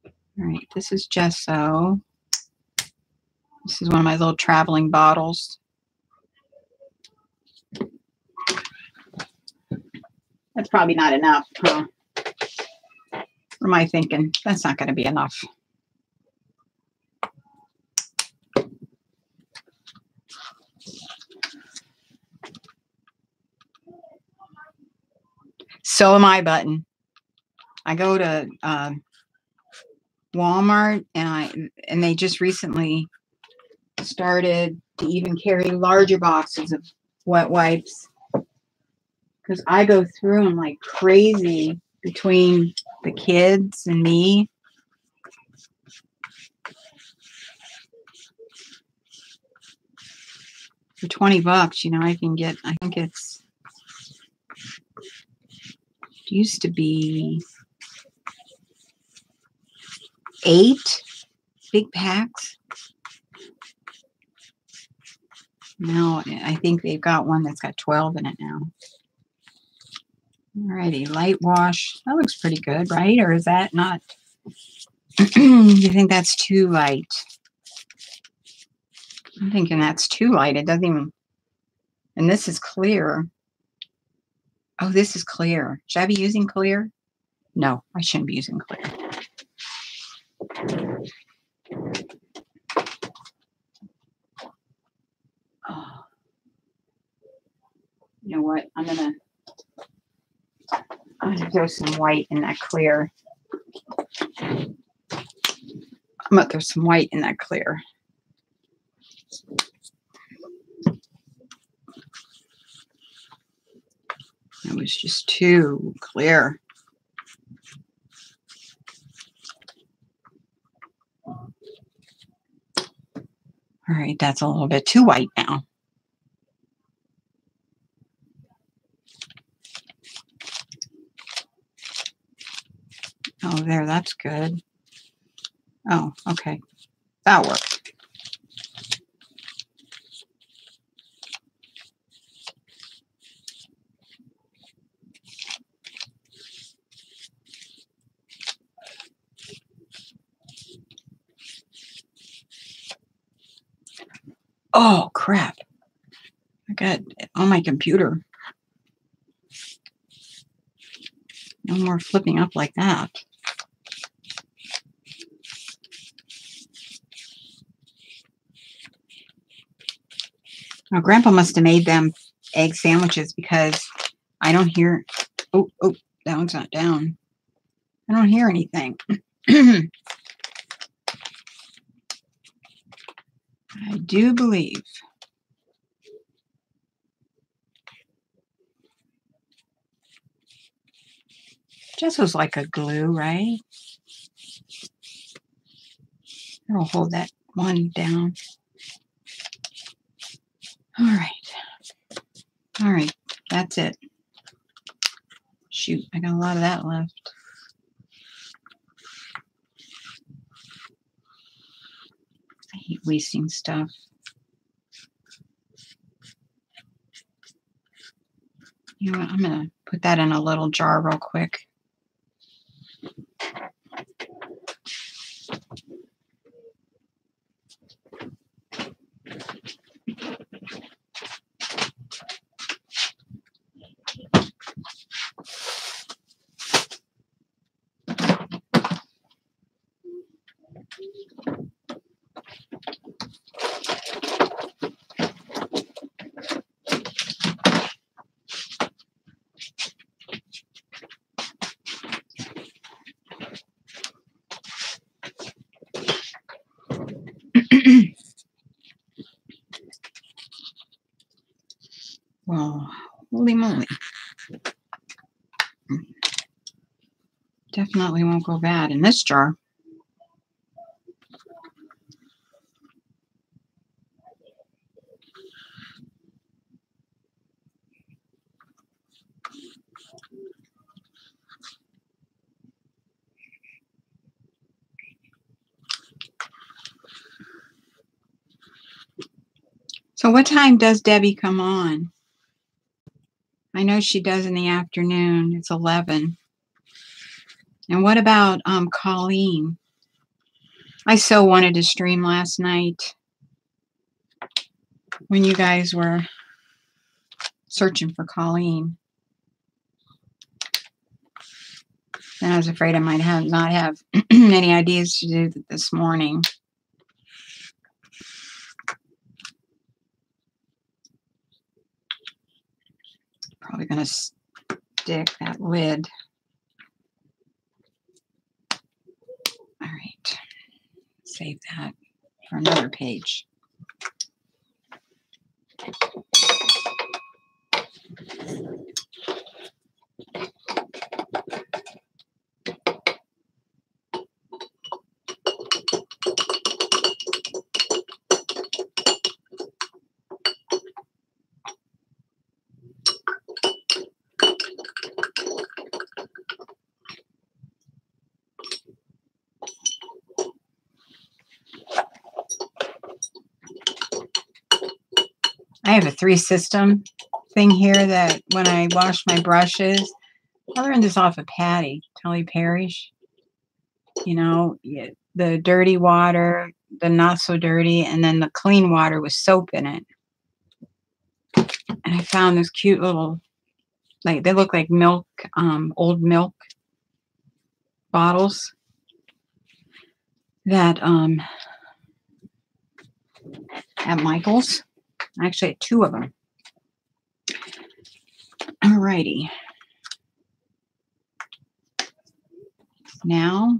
All right, this is gesso. This is one of my little traveling bottles. That's probably not enough, huh? What am I thinking? That's not going to be enough. So am I, Button. I go to Walmart, and they just recently started to even carry larger boxes of wet wipes, because I go through them like crazy between the kids and me. For $20, you know, I can get, I think it used to be 8 big packs. Now I think they've got one that's got 12 in it now. Alrighty, light wash. That looks pretty good, right? Or is that not? You think that's too light? I'm thinking that's too light. It doesn't even. And this is clear. Oh, this is clear. Should I be using clear? No, I shouldn't be using clear. Oh. You know what? I'm gonna throw some white in that clear. I'm gonna throw some white in that clear. It was just too clear. All right, that's a little bit too white now. Oh, there, that's good. Oh, okay. That worked. Oh, crap. I got it on my computer. No more flipping up like that. Now, Grandpa must have made them egg sandwiches, because I don't hear. Oh, that one's not down. I don't hear anything. I do believe. Gesso's like a glue, right? It'll hold that one down. All right. All right. That's it. Shoot, I got a lot of that left. I hate wasting stuff. You know what? I'm going to put that in a little jar real quick. Well, holy moly. Definitely won't go bad in this jar. So what time does Debbie come on? I know she does in the afternoon. It's 11. And what about Colleen? I so wanted to stream last night when you guys were searching for Colleen. And I was afraid I might not have any ideas to do this morning. Probably going to stick that lid. All right. Save that for another page. I have a 3-system thing here that when I wash my brushes, I learned this off of Patty, Tully Parrish. You know, the dirty water, the not so dirty, and then the clean water with soap in it. And I found this cute little, like, they look like milk, old milk bottles that at Michael's. I actually had 2 of them. Alrighty. Now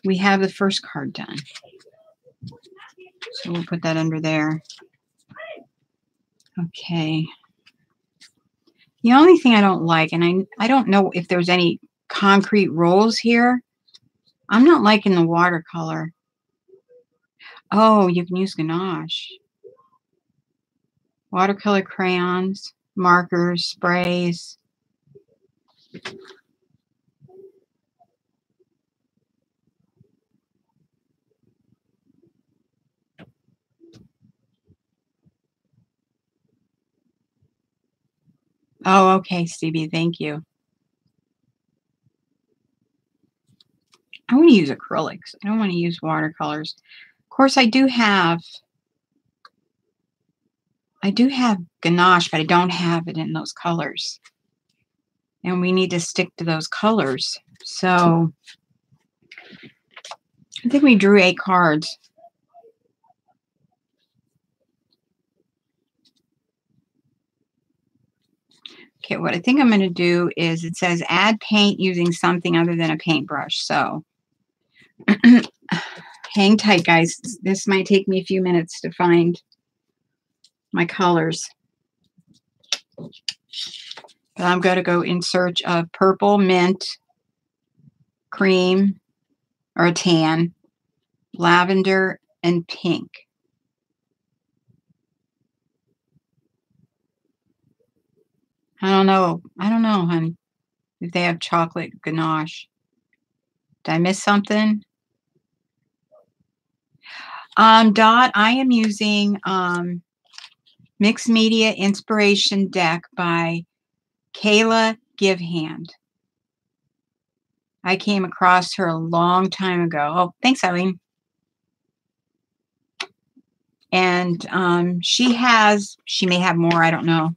we have the first card done. So we'll put that under there. Okay. The only thing I don't like, and I don't know if there's any concrete rolls here. I'm not liking the watercolor. Oh, you can use ganache. Watercolor crayons, markers, sprays. Oh, okay, Stevie, thank you. I want to use acrylics. I don't want to use watercolors. Of course, I do have ganache, but I don't have it in those colors. And we need to stick to those colors. So I think we drew 8 cards. Okay, what I think I'm going to do is it says add paint using something other than a paintbrush. So hang tight, guys. This might take me a few minutes to find my colors. But I'm going to go in search of purple, mint, cream, or tan, lavender, and pink. I don't know, honey, if they have chocolate ganache. Did I miss something? Dot, I am using Mixed Media Inspiration Deck by Kayla Givehand. I came across her a long time ago. Oh, thanks, Eileen. And she may have more, I don't know.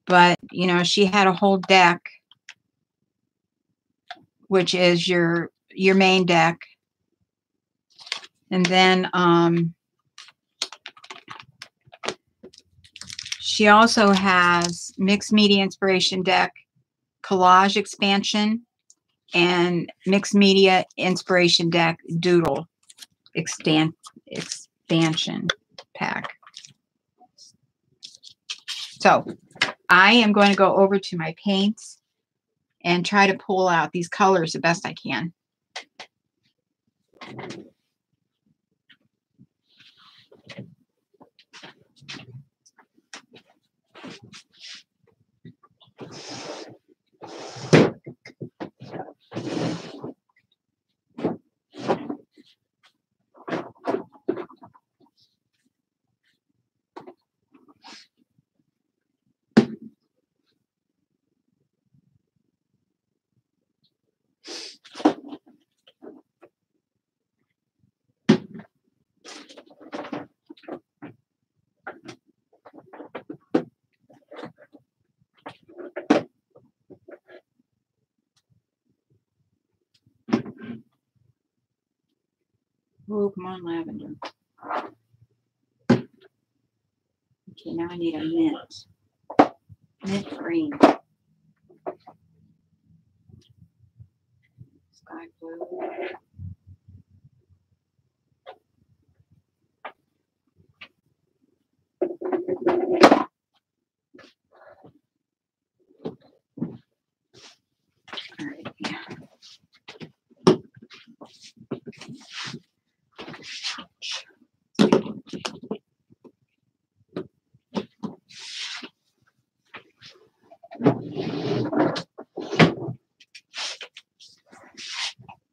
But, you know, she had a whole deck, which is your main deck. And then she also has Mixed Media Inspiration Deck, Collage Expansion, and Mixed Media Inspiration Deck Doodle. expansion pack. So I am going to go over to my paints and try to pull out these colors the best I can. Oh, come on, lavender. Okay, now I need a mint. Mint green. Sky blue. All right.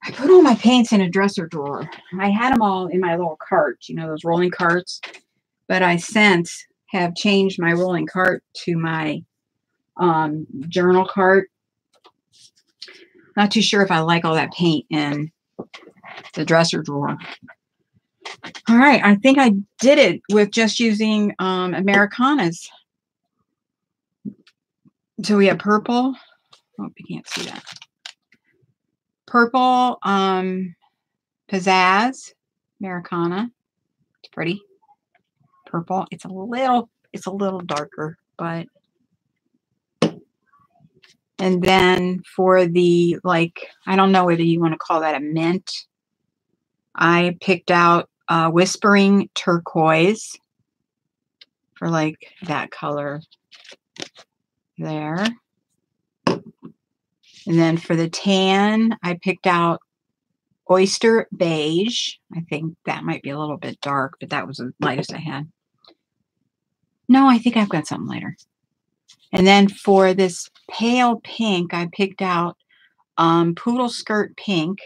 I put all my paints in a dresser drawer. I had them all in my little cart, you know, those rolling carts. But I since have changed my rolling cart to my journal cart. Not too sure if I like all that paint in the dresser drawer. All right, I think I did it with just using Americanas. So we have purple. Oh, you can't see that. Purple, Pizzazz, Americana. It's pretty. Purple. It's a little darker, but. And then for the, like, I don't know whether you want to call that a mint. I picked out Whispering Turquoise for like that color there. And then for the tan, I picked out Oyster Beige. I think that might be a little bit dark, but that was the lightest I had. No, I think I've got something lighter. And then for this pale pink, I picked out Poodle Skirt Pink.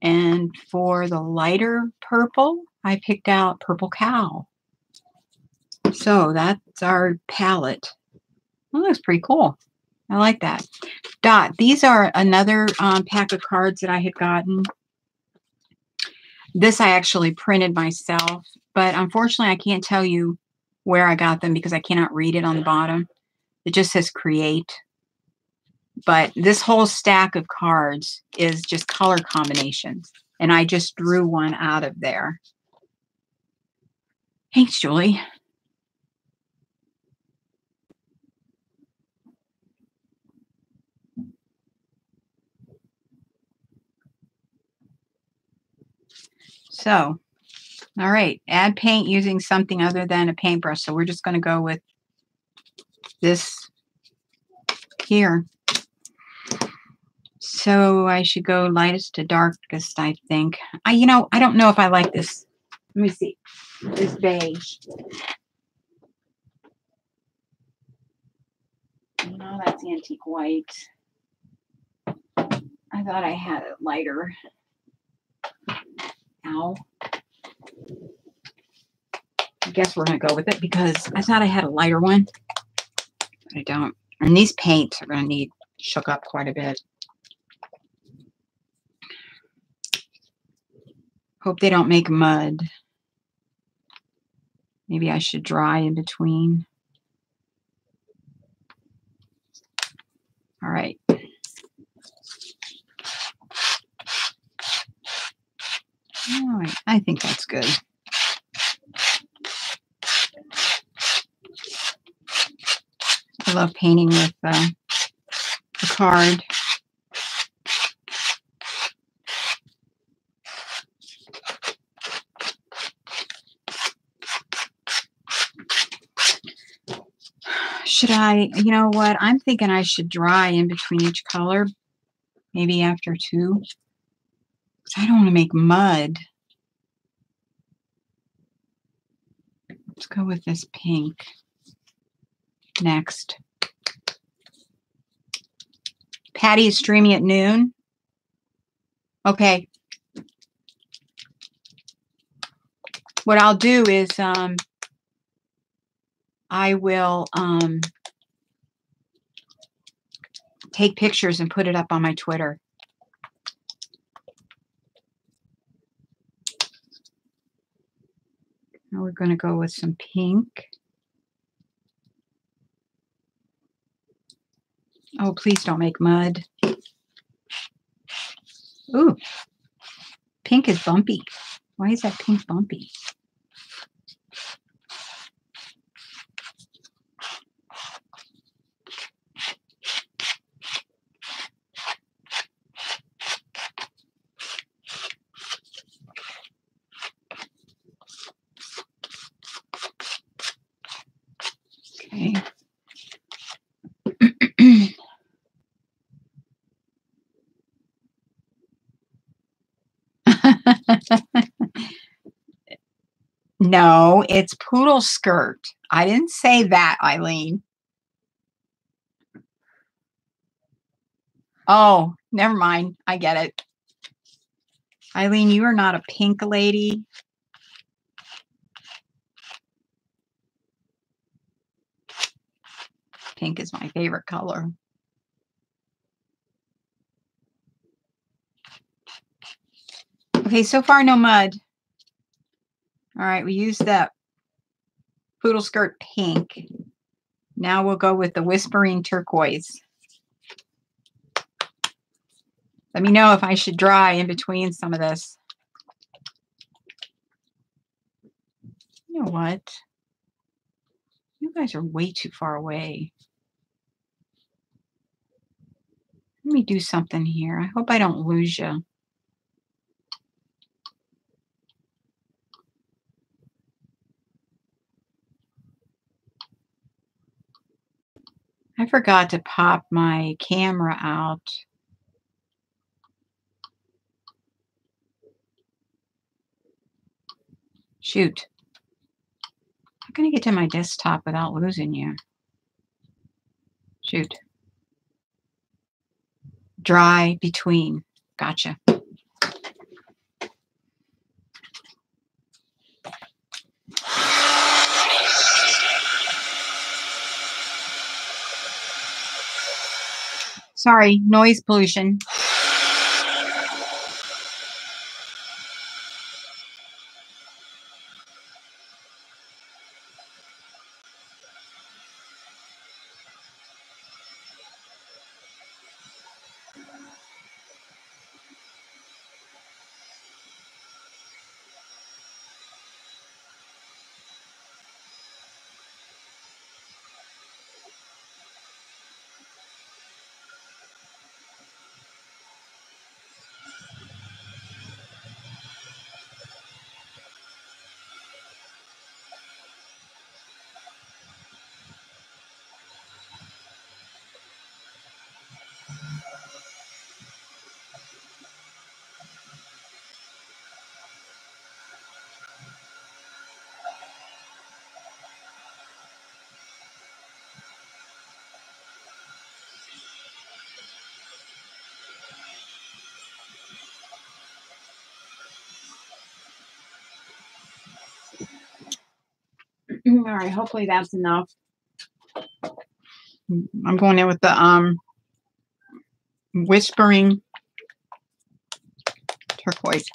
And for the lighter purple, I picked out Purple Cow. So that's our palette. That looks pretty cool. I like that. Dot, these are another pack of cards that I had gotten. This I actually printed myself, but unfortunately I can't tell you where I got them because I cannot read it on the bottom. It just says create. But this whole stack of cards is just color combinations. And I just drew one out of there. Thanks, Julie. So, all right, add paint using something other than a paintbrush. So we're just going to go with this here. So I should go lightest to darkest, I think. You know, I don't know if I like this. Let me see. This beige. No, that's antique white. I thought I had it lighter. Ow. I guess we're going to go with it because I thought I had a lighter one. But I don't. And these paints are going to need shook up quite a bit. Hope they don't make mud. Maybe I should dry in between. All right. All right. I think that's good. I love painting with a card. Should I, you know what? I'm thinking I should dry in between each color, maybe after 2. Because I don't want to make mud. Let's go with this pink next. Patty is streaming at noon. Okay. What I'll do is I will take pictures and put it up on my Twitter. Now we're going to go with some pink. Oh, please don't make mud. Ooh, pink is bumpy. Why is that pink bumpy? Okay. No, it's poodle skirt. I didn't say that, Eileen. Oh, never mind. I get it. Eileen, you are not a pink lady. Pink is my favorite color. Okay, so far no mud. All right, we used that poodle skirt pink. Now we'll go with the whispering turquoise. Let me know if I should dry in between some of this. You know what? You guys are way too far away. Let me do something here. I hope I don't lose you. I forgot to pop my camera out. Shoot. I'm going to get to my desktop without losing you. Shoot. Dry between. Gotcha. Sorry, noise pollution. All right, hopefully that's enough. I'm going in with the whispering turquoise.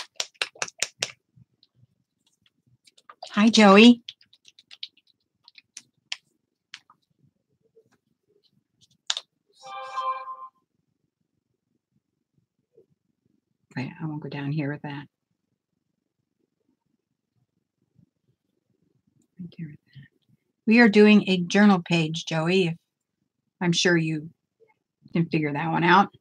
Hi, Joey. Wait, I won't go down here with that. We are doing a journal page, Joey. I'm sure you can figure that one out.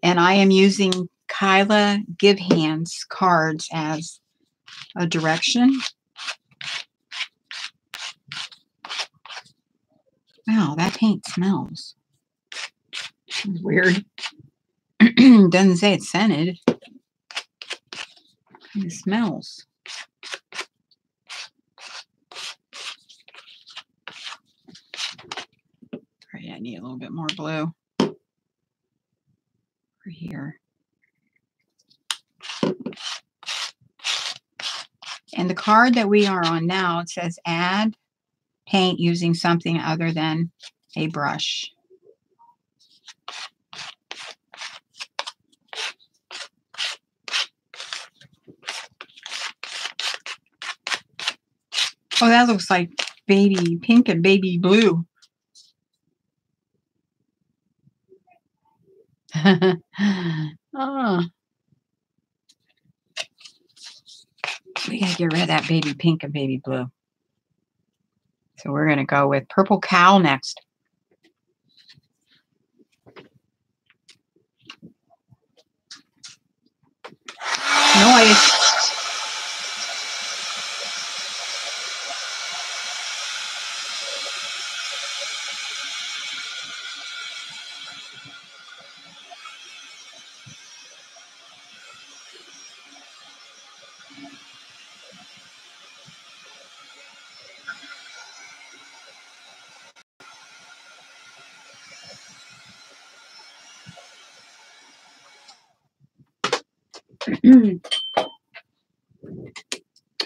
And I am using Kyla Give Hands cards as a direction. Wow, that paint smells. Weird. Doesn't say it's scented. It smells. Right, I need a little bit more blue over here. And the card that we are on now, it says add paint using something other than a brush. Oh, that looks like baby pink and baby blue. Oh. We gotta get rid of that baby pink and baby blue. So we're gonna go with purple cow next. Noise.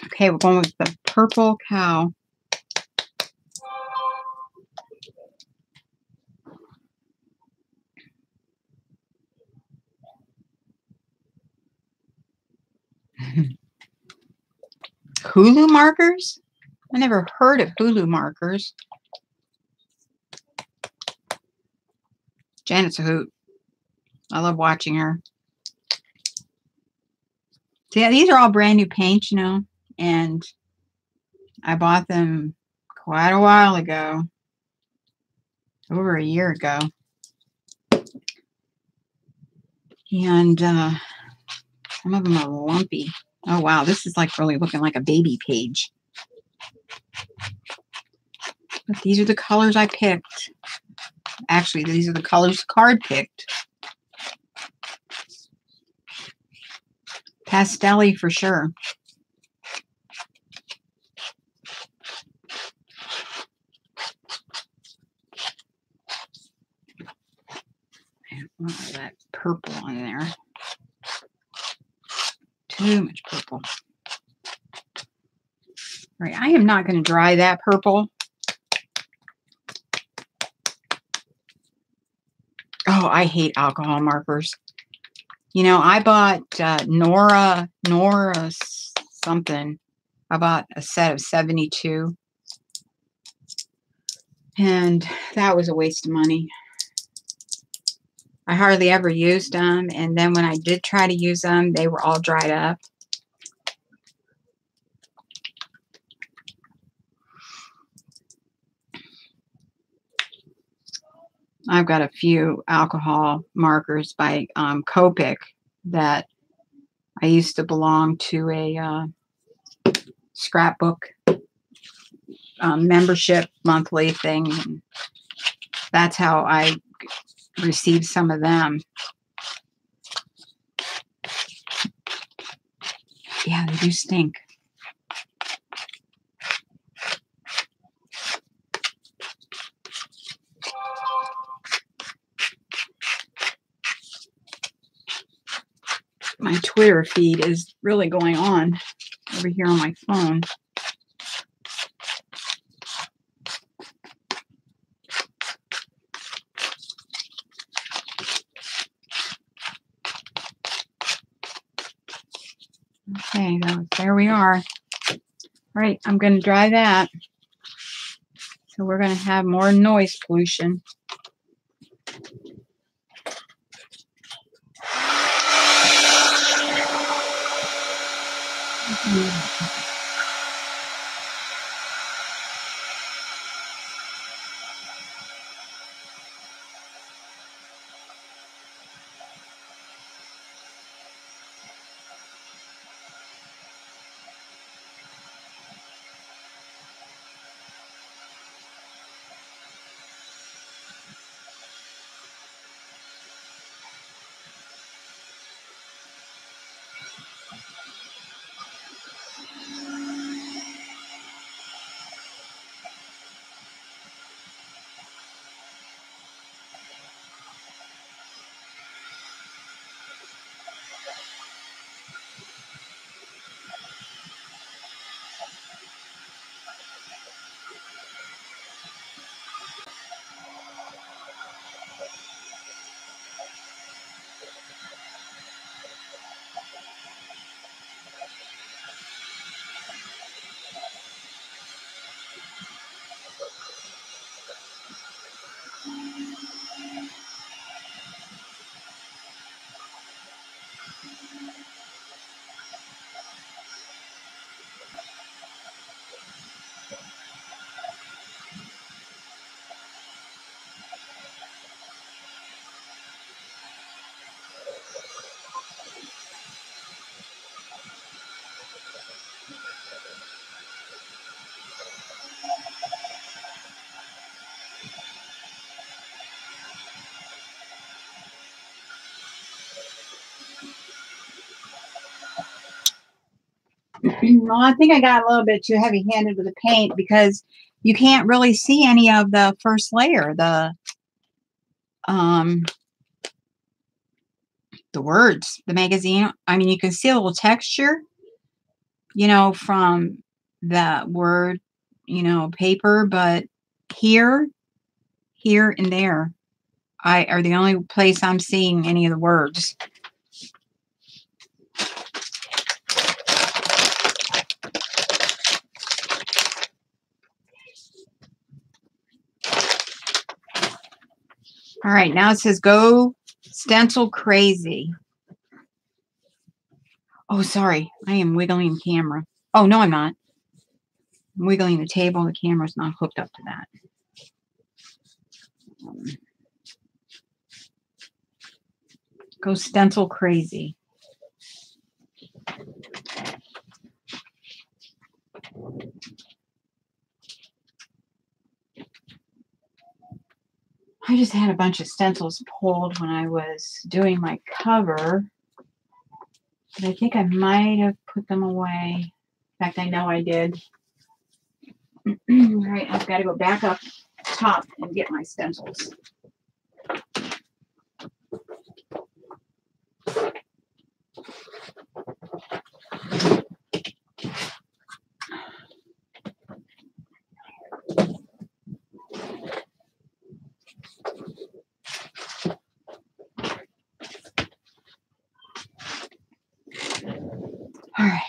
Okay, we're going with the purple cow. Hulu markers? I never heard of Hulu markers. Janet's a hoot. I love watching her. So yeah, these are all brand new paints, you know, and I bought them quite a while ago, over a year ago. And some of them are lumpy. Oh wow, this is like really looking like a baby page. But these are the colors I picked. Actually, these are the colors the card picked. Pastel-y for sure. Oh, that purple on there. Too much purple. Right, I am not going to dry that purple. Oh, I hate alcohol markers. You know, I bought Nora something. I bought a set of 72. And that was a waste of money. I hardly ever used them. And then when I did try to use them, they were all dried up. I've got a few alcohol markers by Copic that I used to belong to a scrapbook membership monthly thing. And that's how I received some of them. Yeah, they do stink. My Twitter feed is really going on over here on my phone. Okay, there we are. All right, I'm going to dry that. So we're going to have more noise pollution. Well, I think I got a little bit too heavy-handed with the paint because you can't really see any of the first layer, the words, the magazine. I mean, you can see a little texture, you know, from the word, you know, paper, but here and there are the only place I'm seeing any of the words. All right, now it says go stencil crazy. Oh, sorry. I am wiggling the camera. Oh, no, I'm not. I'm wiggling the table. The camera's not hooked up to that. Go stencil crazy. I just had a bunch of stencils pulled when I was doing my cover. But I think I might have put them away. In fact, I know I did. All right, I've got to go back up top and get my stencils. All right,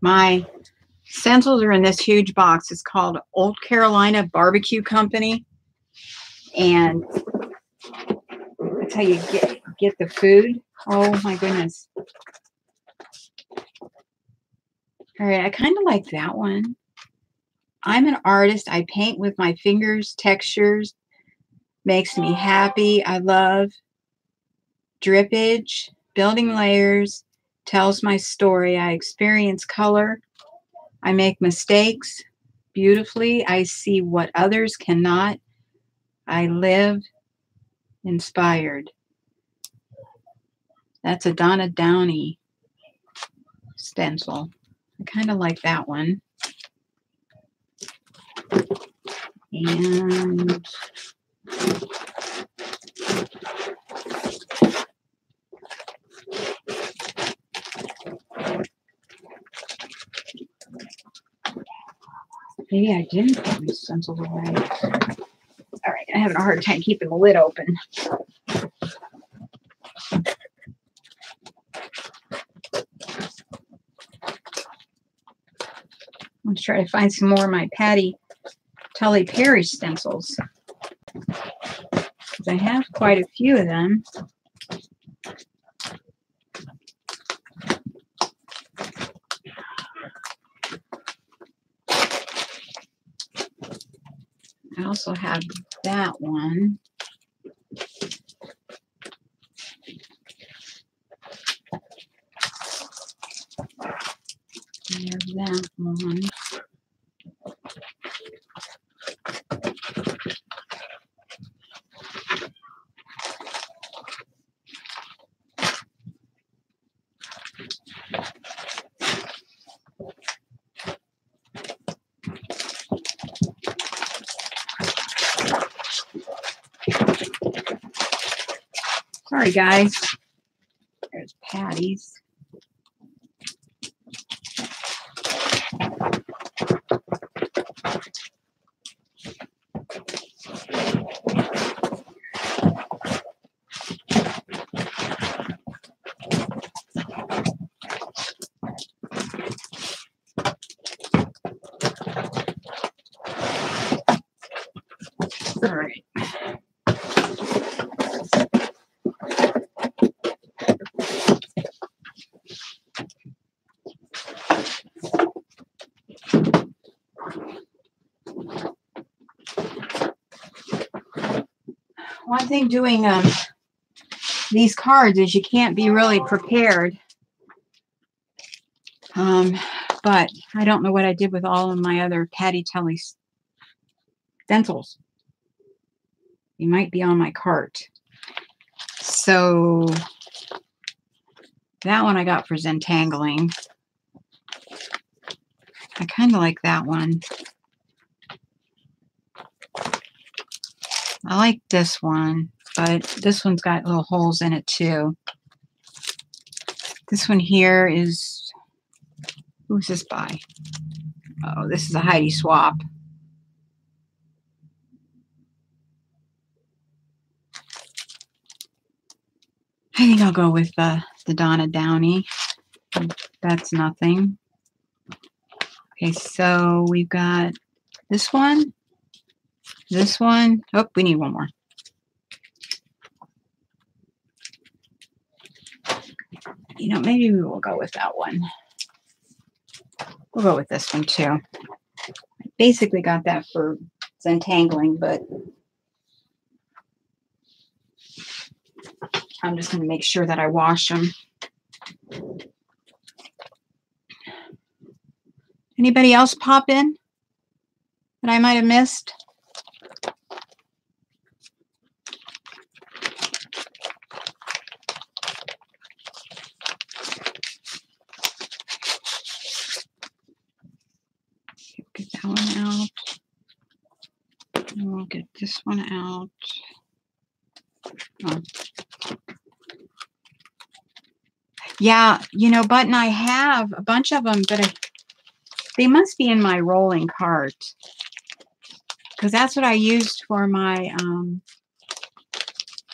my stencils are in this huge box. It's called Old Carolina Barbecue Company, and that's how you get the food. Oh my goodness! All right, I kind of like that one. I'm an artist. I paint with my fingers. Textures makes me happy. I love drippage, building layers, tells my story. I experience color. I make mistakes beautifully. I see what others cannot. I live inspired. That's a Donna Downey stencil. I kind of like that one. And maybe I didn't put my stencils away. All right, I'm having a hard time keeping the lid open. Let's try to find some more of my Patty Tully Perry stencils, because I have quite a few of them. I also have that one. I have that one. Sorry, guys. There's Patty's. All right. One thing doing these cards is you can't be really prepared. But I don't know what I did with all of my other Patty Tully stencils. They might be on my cart. So that one I got for Zentangling. I kind of like that one. I like this one, but this one's got little holes in it too. This one here is, who's this by? Oh, this is a Heidi Swapp. I think I'll go with the Donna Downey. That's nothing. Okay, so we've got this one. This one. Oh, we need one more. You know, maybe we will go with that one. We'll go with this one too. I basically got that for Zentangling, but I'm just going to make sure that I wash them. Anybody else pop in that I might have missed? Get that one out. And we'll get this one out. Oh. Yeah, you know, Button, I have a bunch of them, but they must be in my rolling cart, because that's what I used for my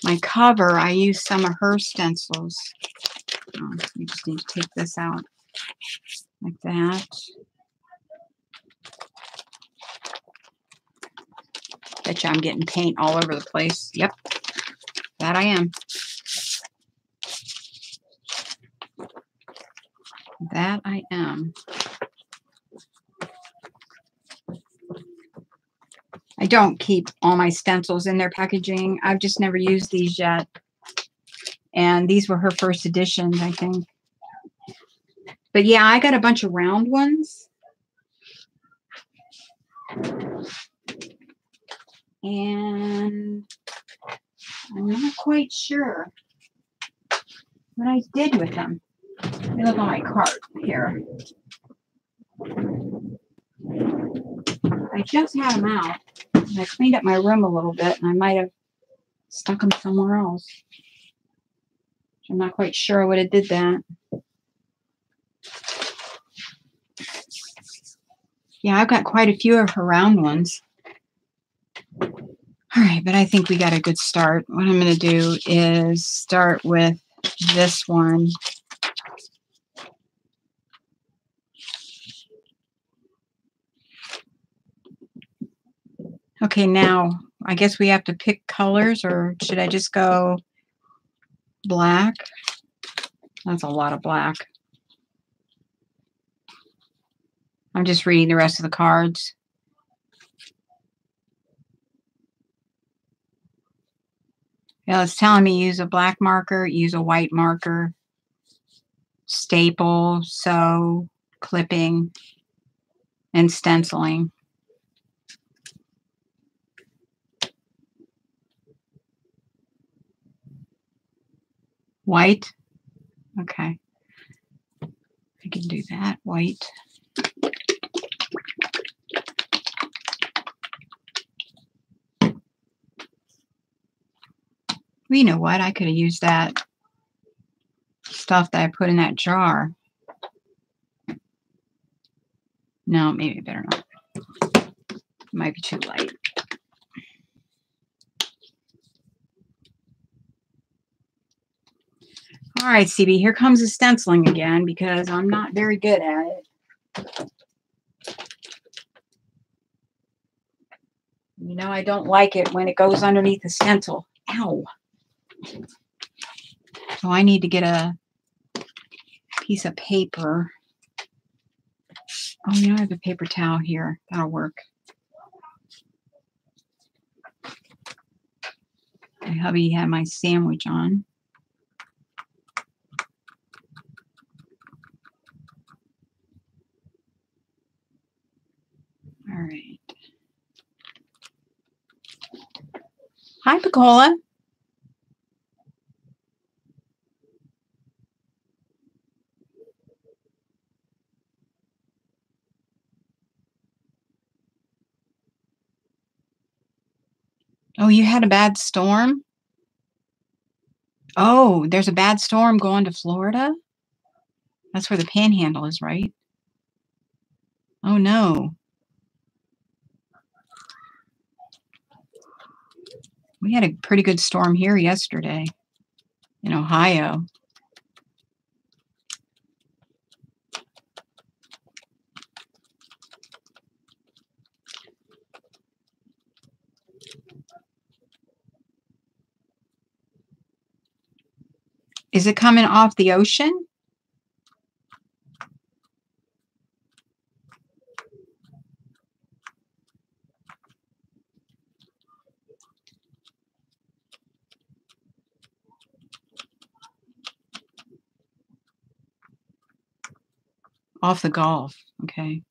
my cover. I used some of her stencils. Oh, you just need to take this out like that. Betcha I'm getting paint all over the place. Yep, that I am. That I am. I don't keep all my stencils in their packaging. I've just never used these yet. And these were her first editions, I think. But yeah, I got a bunch of round ones. And I'm not quite sure what I did with them. Let me look on my cart here. I just had them out. I cleaned up my room a little bit, and I might have stuck them somewhere else. I'm not quite sure I would have did that. Yeah, I've got quite a few of her round ones. All right, but I think we got a good start. What I'm going to do is start with this one. Okay, now I guess we have to pick colors, or should I just go black? That's a lot of black. I'm just reading the rest of the cards. Yeah, it's telling me use a black marker, use a white marker, staple, sew, clipping, and stenciling. White? Okay. I can do that. White. Well, you know what? I could have used that stuff that I put in that jar. No, maybe better not. It might be too light. All right, CB, here comes the stenciling again, because I'm not very good at it. You know, I don't like it when it goes underneath the stencil. Ow. So I need to get a piece of paper. Oh, you know, I have a paper towel here. That'll work. My hubby had my sandwich on. All right. Hi, Picola. Oh, you had a bad storm? Oh, there's a bad storm going to Florida? That's where the Panhandle is, right? Oh, no. We had a pretty good storm here yesterday in Ohio. Is it coming off the ocean? Off the Gulf. Okay.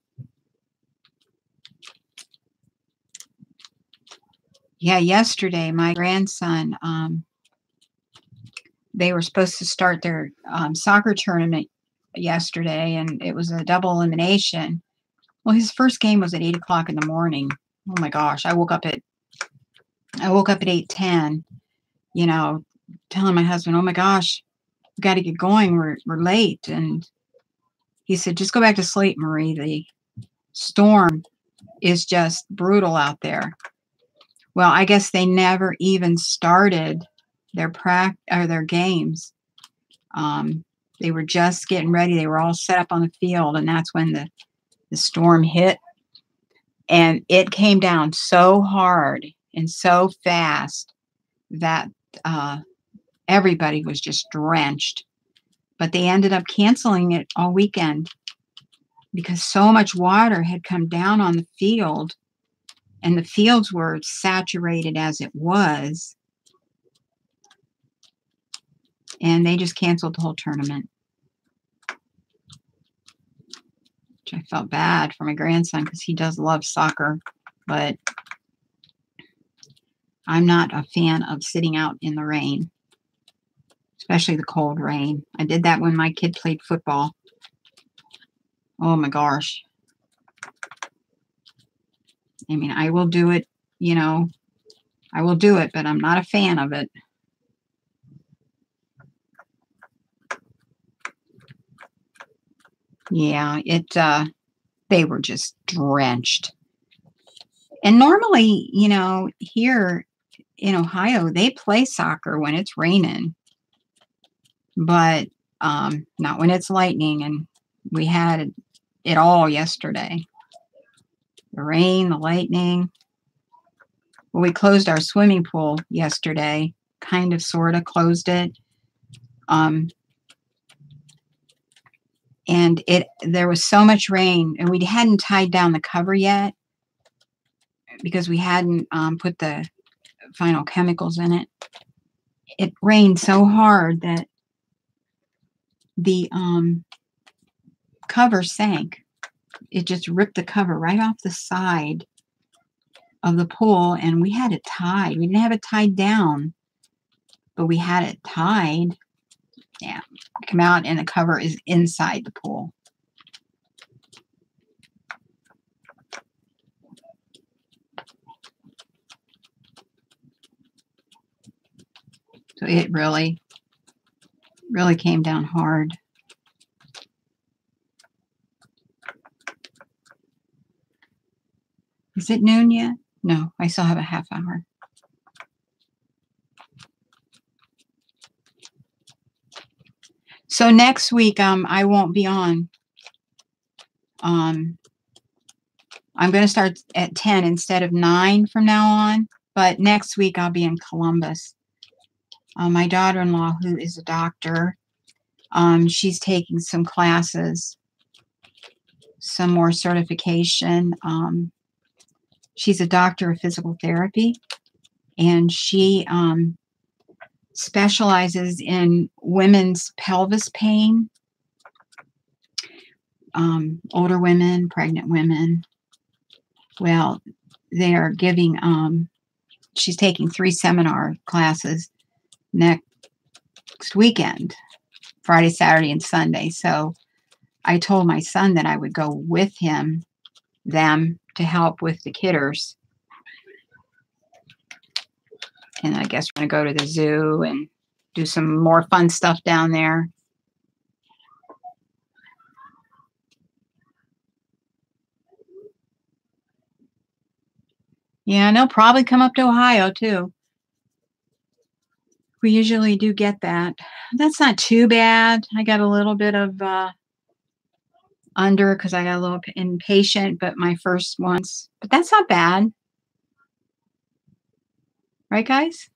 Yeah, yesterday, my grandson, they were supposed to start their soccer tournament yesterday, and it was a double elimination. Well, his first game was at 8 o'clock in the morning. Oh my gosh, I woke up at 8:10, telling my husband, oh my gosh, we got to get going. We're late. And he said, just go back to sleep, Marie. The storm is just brutal out there. Well, I guess they never even started their games. They were just getting ready. They were all set up on the field, and that's when the storm hit. And it came down so hard and so fast that everybody was just drenched. But they ended up canceling it all weekend because so much water had come down on the field, and the fields were saturated as it was. And they just canceled the whole tournament. Which I felt bad for my grandson because he does love soccer, but I'm not a fan of sitting out in the rain, especially the cold rain. I did that when my kid played football. Oh my gosh. I mean, I will do it, I will do it, but I'm not a fan of it. Yeah, they were just drenched. And normally, here in Ohio, they play soccer when it's raining, but not when it's lightning. And we had it all yesterday. The rain, the lightning. Well, we closed our swimming pool yesterday, kind of, sort of closed it. And there was so much rain, and we hadn't tied down the cover yet because we hadn't put the final chemicals in it. It rained so hard that the cover sank. It just ripped the cover right off the side of the pool, and we had it tied. We didn't have it tied down, but we had it tied. Yeah, come out and the cover is inside the pool. So it really, really came down hard. Is it noon yet? No, I still have a half hour. So next week, I won't be on. I'm going to start at 10 instead of 9 from now on. But next week, I'll be in Columbus. My daughter-in-law, who is a doctor, she's taking some classes, some more certification. She's a doctor of physical therapy, and she specializes in women's pelvis pain, older women, pregnant women. Well, they are giving, she's taking 3 seminar classes next weekend, Friday, Saturday, and Sunday. So I told my son that I would go with them to help with the kidders. And I guess we're going to go to the zoo and do some more fun stuff down there. Yeah, and they'll probably come up to Ohio too. We usually do get that. That's not too bad. I got a little bit of under because I got a little impatient, but my first ones. But that's not bad. Right, guys?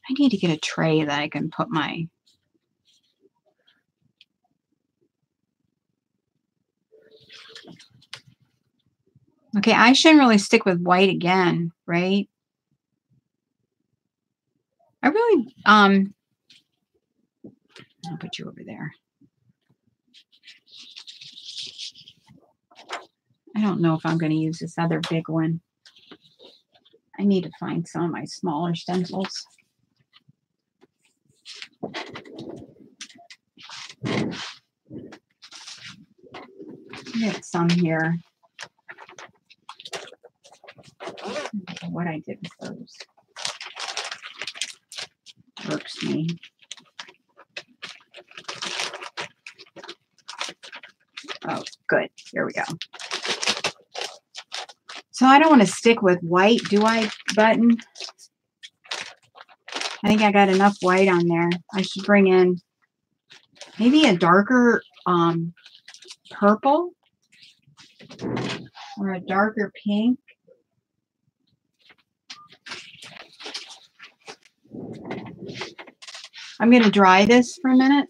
I need to get a tray that I can put my... Okay, I shouldn't really stick with white again, right? I really, I'll put you over there. I don't know if I'm going to use this other big one. I need to find some of my smaller stencils. Get some here. What I did with those irks me. Oh, good. Here we go. So I don't want to stick with white, do I, Button? I think I got enough white on there. I should bring in maybe a darker purple or a darker pink. I'm going to dry this for a minute.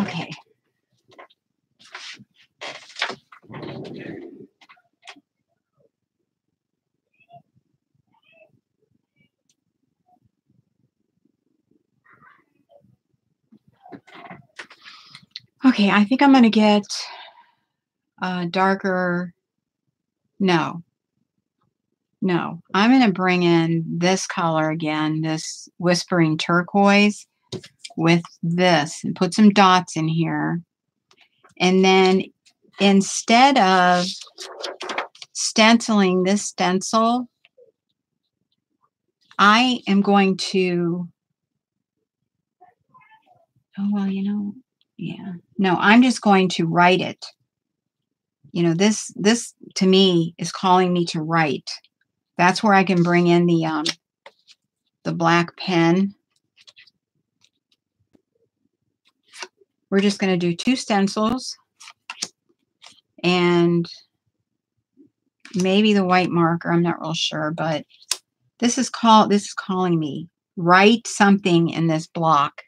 Okay. Okay, I think I'm going to get a darker, no, I'm going to bring in this color again, this Whispering Turquoise with this and put some dots in here. And then instead of stenciling this stencil, I am going to, oh, well, you know, yeah. No, I'm just going to write it. You know, this to me is calling me to write. That's where I can bring in the black pen. We're just going to do 2 stencils and maybe the white marker. I'm not real sure, but this is calling me. Write something in this block.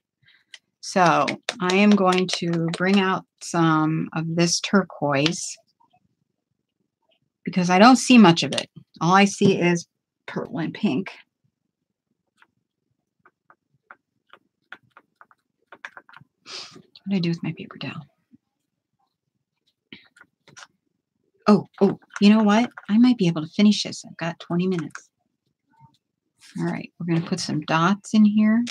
So I am going to bring out some of this turquoise because I don't see much of it. All I see is purple and pink. What do I do with my paper towel? Oh, you know what? I might be able to finish this. I've got 20 minutes. All right, we're going to put some dots in here.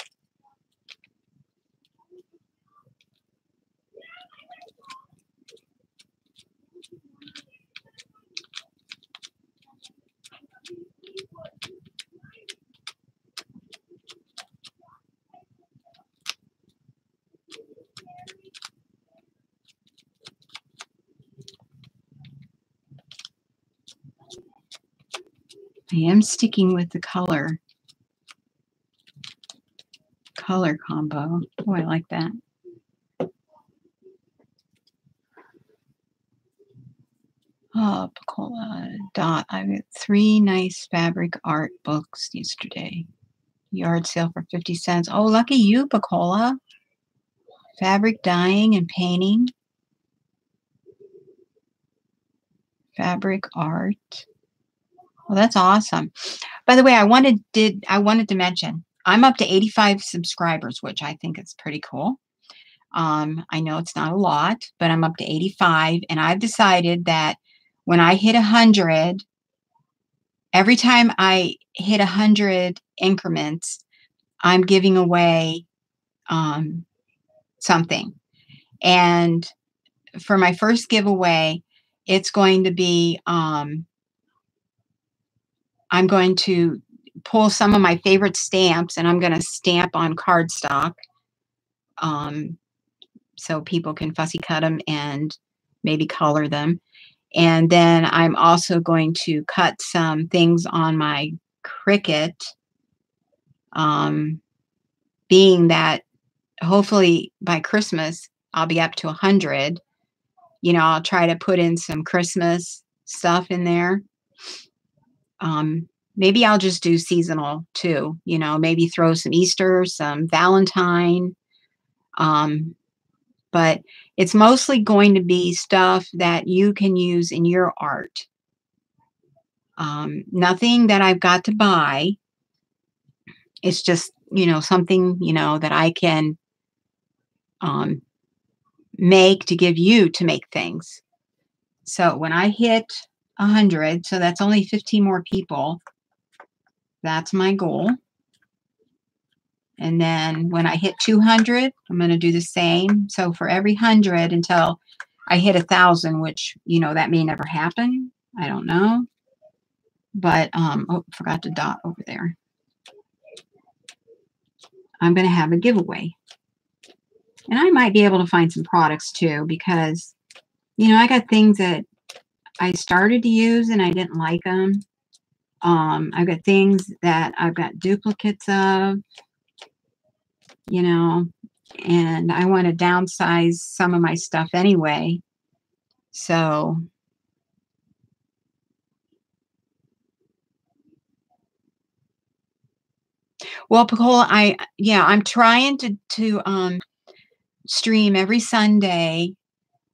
I am sticking with the color combo. Oh, I like that. Oh, Pacola Dot. I got 3 nice fabric art books yesterday. Yard sale for 50 cents. Oh, lucky you, Pacola. Fabric dyeing and painting. Fabric art. Well, that's awesome. By the way, I wanted to mention I'm up to 85 subscribers, which I think is pretty cool. I know it's not a lot, but I'm up to 85, and I've decided that when I hit 100, every time I hit 100 increments, I'm giving away something. And for my first giveaway, it's going to be I'm going to pull some of my favorite stamps, and I'm going to stamp on cardstock so people can fussy cut them and maybe color them. And then I'm also going to cut some things on my Cricut, being that hopefully by Christmas I'll be up to 100. You know, I'll try to put in some Christmas stuff in there. Maybe I'll just do seasonal too, you know, maybe throw some Easter, some Valentine. But it's mostly going to be stuff that you can use in your art. Nothing that I've got to buy. It's just, you know, something, you know, that I can make to give you to make things. So when I hit 100, so that's only 15 more people. That's my goal. And then when I hit 200, I'm going to do the same. So for every 100 until I hit 1,000, which, you know, that may never happen. I don't know. But, oh, forgot to dot over there. I'm going to have a giveaway. And I might be able to find some products too, because, you know, I got things that I started to use and I didn't like them. I've got things that I've got duplicates of, you know, and I want to downsize some of my stuff anyway. So well, Pacola, I'm trying to stream every Sunday.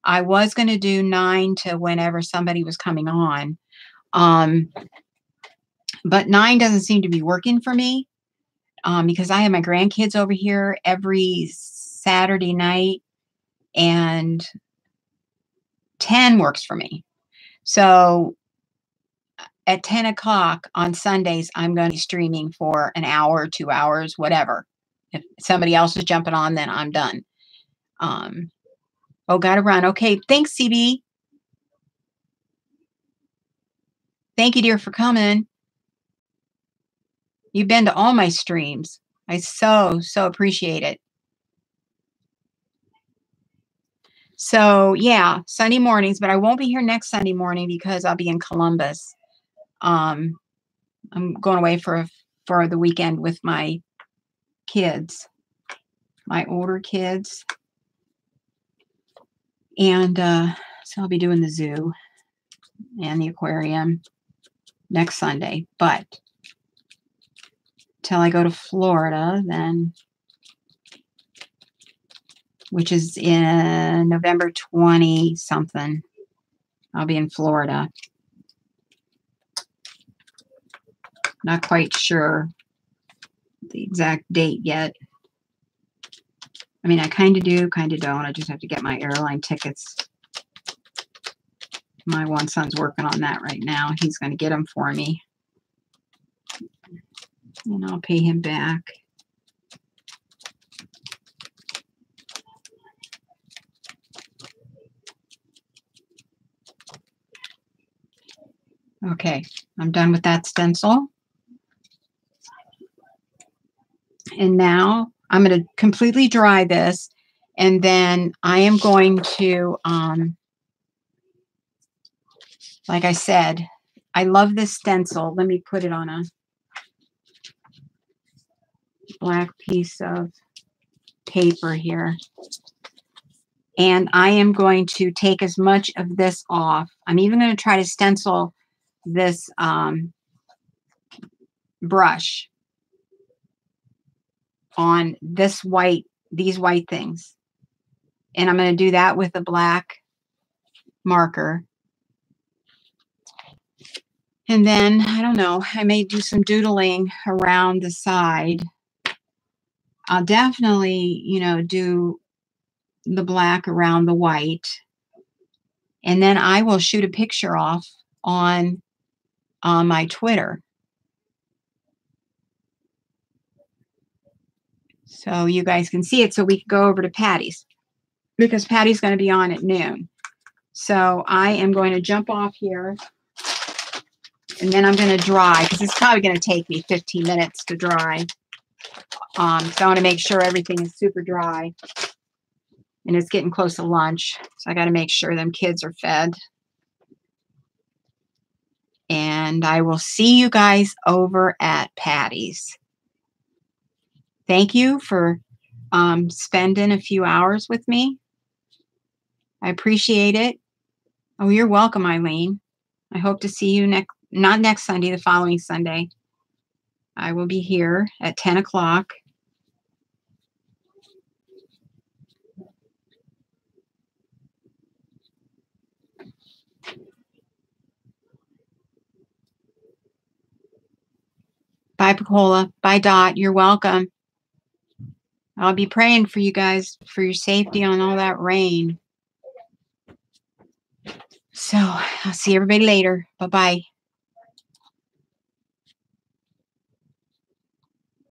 I was going to do 9 to whenever somebody was coming on. But 9 doesn't seem to be working for me because I have my grandkids over here every Saturday night, and 10 works for me. So at 10 o'clock on Sundays, I'm going to be streaming for an hour, 2 hours, whatever. If somebody else is jumping on, then I'm done. Oh, got to run. Okay, thanks, CB. Thank you, dear, for coming. You've been to all my streams. I so appreciate it. So, yeah, Sunday mornings, but I won't be here next Sunday morning because I'll be in Columbus. I'm going away for the weekend with my kids, my older kids. And so I'll be doing the zoo and the aquarium next Sunday. But till I go to Florida, then, which is in November 20 something, I'll be in Florida. Not quite sure the exact date yet. I mean, I kind of do, kind of don't. I just have to get my airline tickets. My one son's working on that right now. He's going to get them for me. And I'll pay him back. Okay, I'm done with that stencil. And now I'm going to completely dry this, and then I am going to, like I said, I love this stencil. Let me put it on a black piece of paper here. And I am going to take as much of this off. I'm even going to try to stencil this brush on this white, these white things. And I'm going to do that with a black marker. And then, I don't know, I may do some doodling around the side. I'll definitely, you know, do the black around the white. And then I will shoot a picture off on my Twitter. So you guys can see it, so we can go over to Patty's, because Patty's going to be on at noon. So I am going to jump off here, and then I'm going to dry, because it's probably going to take me 15 minutes to dry. So I want to make sure everything is super dry. And it's getting close to lunch, so I got to make sure them kids are fed. And I will see you guys over at Patty's. Thank you for spending a few hours with me. I appreciate it. Oh, you're welcome, Eileen. I hope to see you not next Sunday, the following Sunday. I will be here at 10 o'clock. Bye, Pacola. Bye, Dot. You're welcome. I'll be praying for you guys for your safety on all that rain. So I'll see everybody later. Bye-bye.